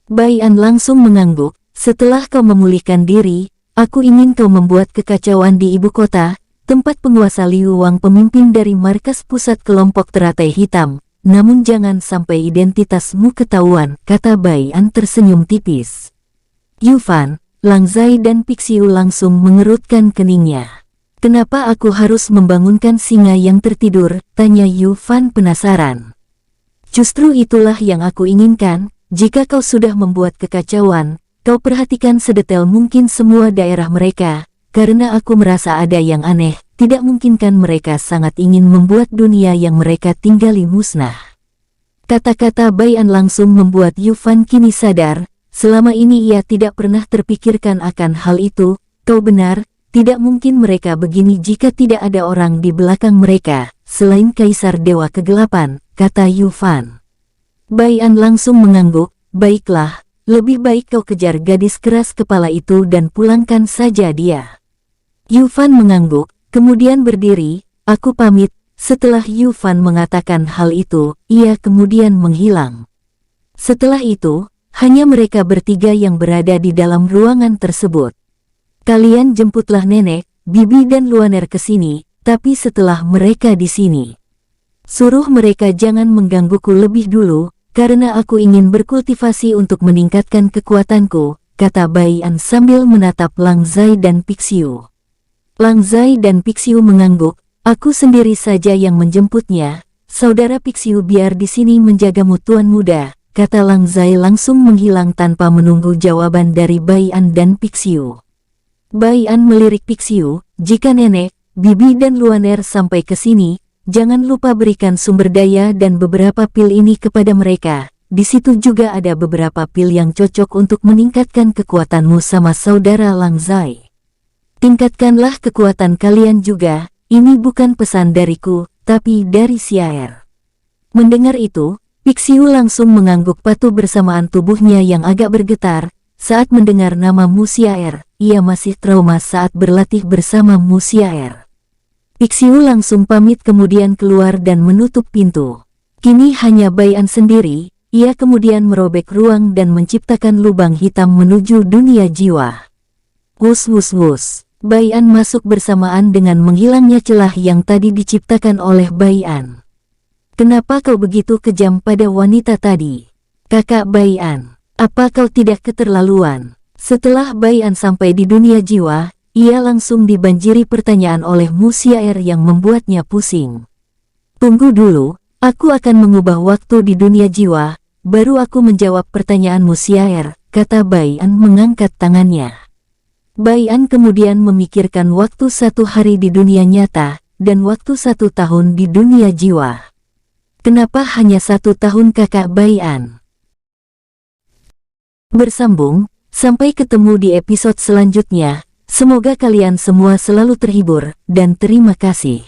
Bai An langsung mengangguk, setelah kau memulihkan diri, aku ingin kau membuat kekacauan di ibu kota, tempat penguasa Liu Wang pemimpin dari markas pusat kelompok teratai hitam, namun jangan sampai identitasmu ketahuan, kata Bai An tersenyum tipis. Yufan, Lang Zai dan Pixiu langsung mengerutkan keningnya. Kenapa aku harus membangunkan singa yang tertidur? Tanya Yufan penasaran. Justru itulah yang aku inginkan, jika kau sudah membuat kekacauan, kau perhatikan sedetail mungkin semua daerah mereka, karena aku merasa ada yang aneh, tidak mungkinkah mereka sangat ingin membuat dunia yang mereka tinggali musnah. Kata-kata Bai An langsung membuat Yufan kini sadar, selama ini ia tidak pernah terpikirkan akan hal itu, kau benar. Tidak mungkin mereka begini jika tidak ada orang di belakang mereka, selain Kaisar Dewa Kegelapan, kata Yufan. Bai An langsung mengangguk, baiklah, lebih baik kau kejar gadis keras kepala itu dan pulangkan saja dia. Yufan mengangguk, kemudian berdiri, aku pamit. Setelah Yufan mengatakan hal itu, ia kemudian menghilang. Setelah itu, hanya mereka bertiga yang berada di dalam ruangan tersebut. Kalian jemputlah nenek, bibi dan Luaner ke sini, tapi setelah mereka di sini. Suruh mereka jangan menggangguku lebih dulu, karena aku ingin berkultivasi untuk meningkatkan kekuatanku, kata Bai An sambil menatap Lang Zai dan Pixiu. Lang Zai dan Pixiu mengangguk, aku sendiri saja yang menjemputnya, saudara Pixiu biar di sini menjagamu tuan muda, kata Lang Zai langsung menghilang tanpa menunggu jawaban dari Bai An dan Pixiu. Bai An melirik Pixiu, jika nenek, Bibi dan Luaner sampai ke sini, jangan lupa berikan sumber daya dan beberapa pil ini kepada mereka. Di situ juga ada beberapa pil yang cocok untuk meningkatkan kekuatanmu sama saudara Lang Zai. Tingkatkanlah kekuatan kalian juga, ini bukan pesan dariku, tapi dari Xiaer. Mendengar itu, Pixiu langsung mengangguk patuh bersamaan tubuhnya yang agak bergetar. Saat mendengar nama Mu Xiaer, ia masih trauma saat berlatih bersama Mu Xiaer. Pixiu langsung pamit kemudian keluar dan menutup pintu. Kini hanya Bai An sendiri, ia kemudian merobek ruang dan menciptakan lubang hitam menuju dunia jiwa. Wus wus wus, Bai An masuk bersamaan dengan menghilangnya celah yang tadi diciptakan oleh Bai An. Kenapa kau begitu kejam pada wanita tadi? Kakak Bai An, apa kau tidak keterlaluan? Setelah Bai An sampai di dunia jiwa, ia langsung dibanjiri pertanyaan oleh Mu Xiaer yang membuatnya pusing. Tunggu dulu, aku akan mengubah waktu di dunia jiwa, baru aku menjawab pertanyaan Mu Xiaer, kata Bai An mengangkat tangannya. Bai An kemudian memikirkan waktu 1 hari di dunia nyata, dan waktu 1 tahun di dunia jiwa. Kenapa hanya 1 tahun kakak Bai An? Bersambung, sampai ketemu di episode selanjutnya. Semoga kalian semua selalu terhibur, dan terima kasih.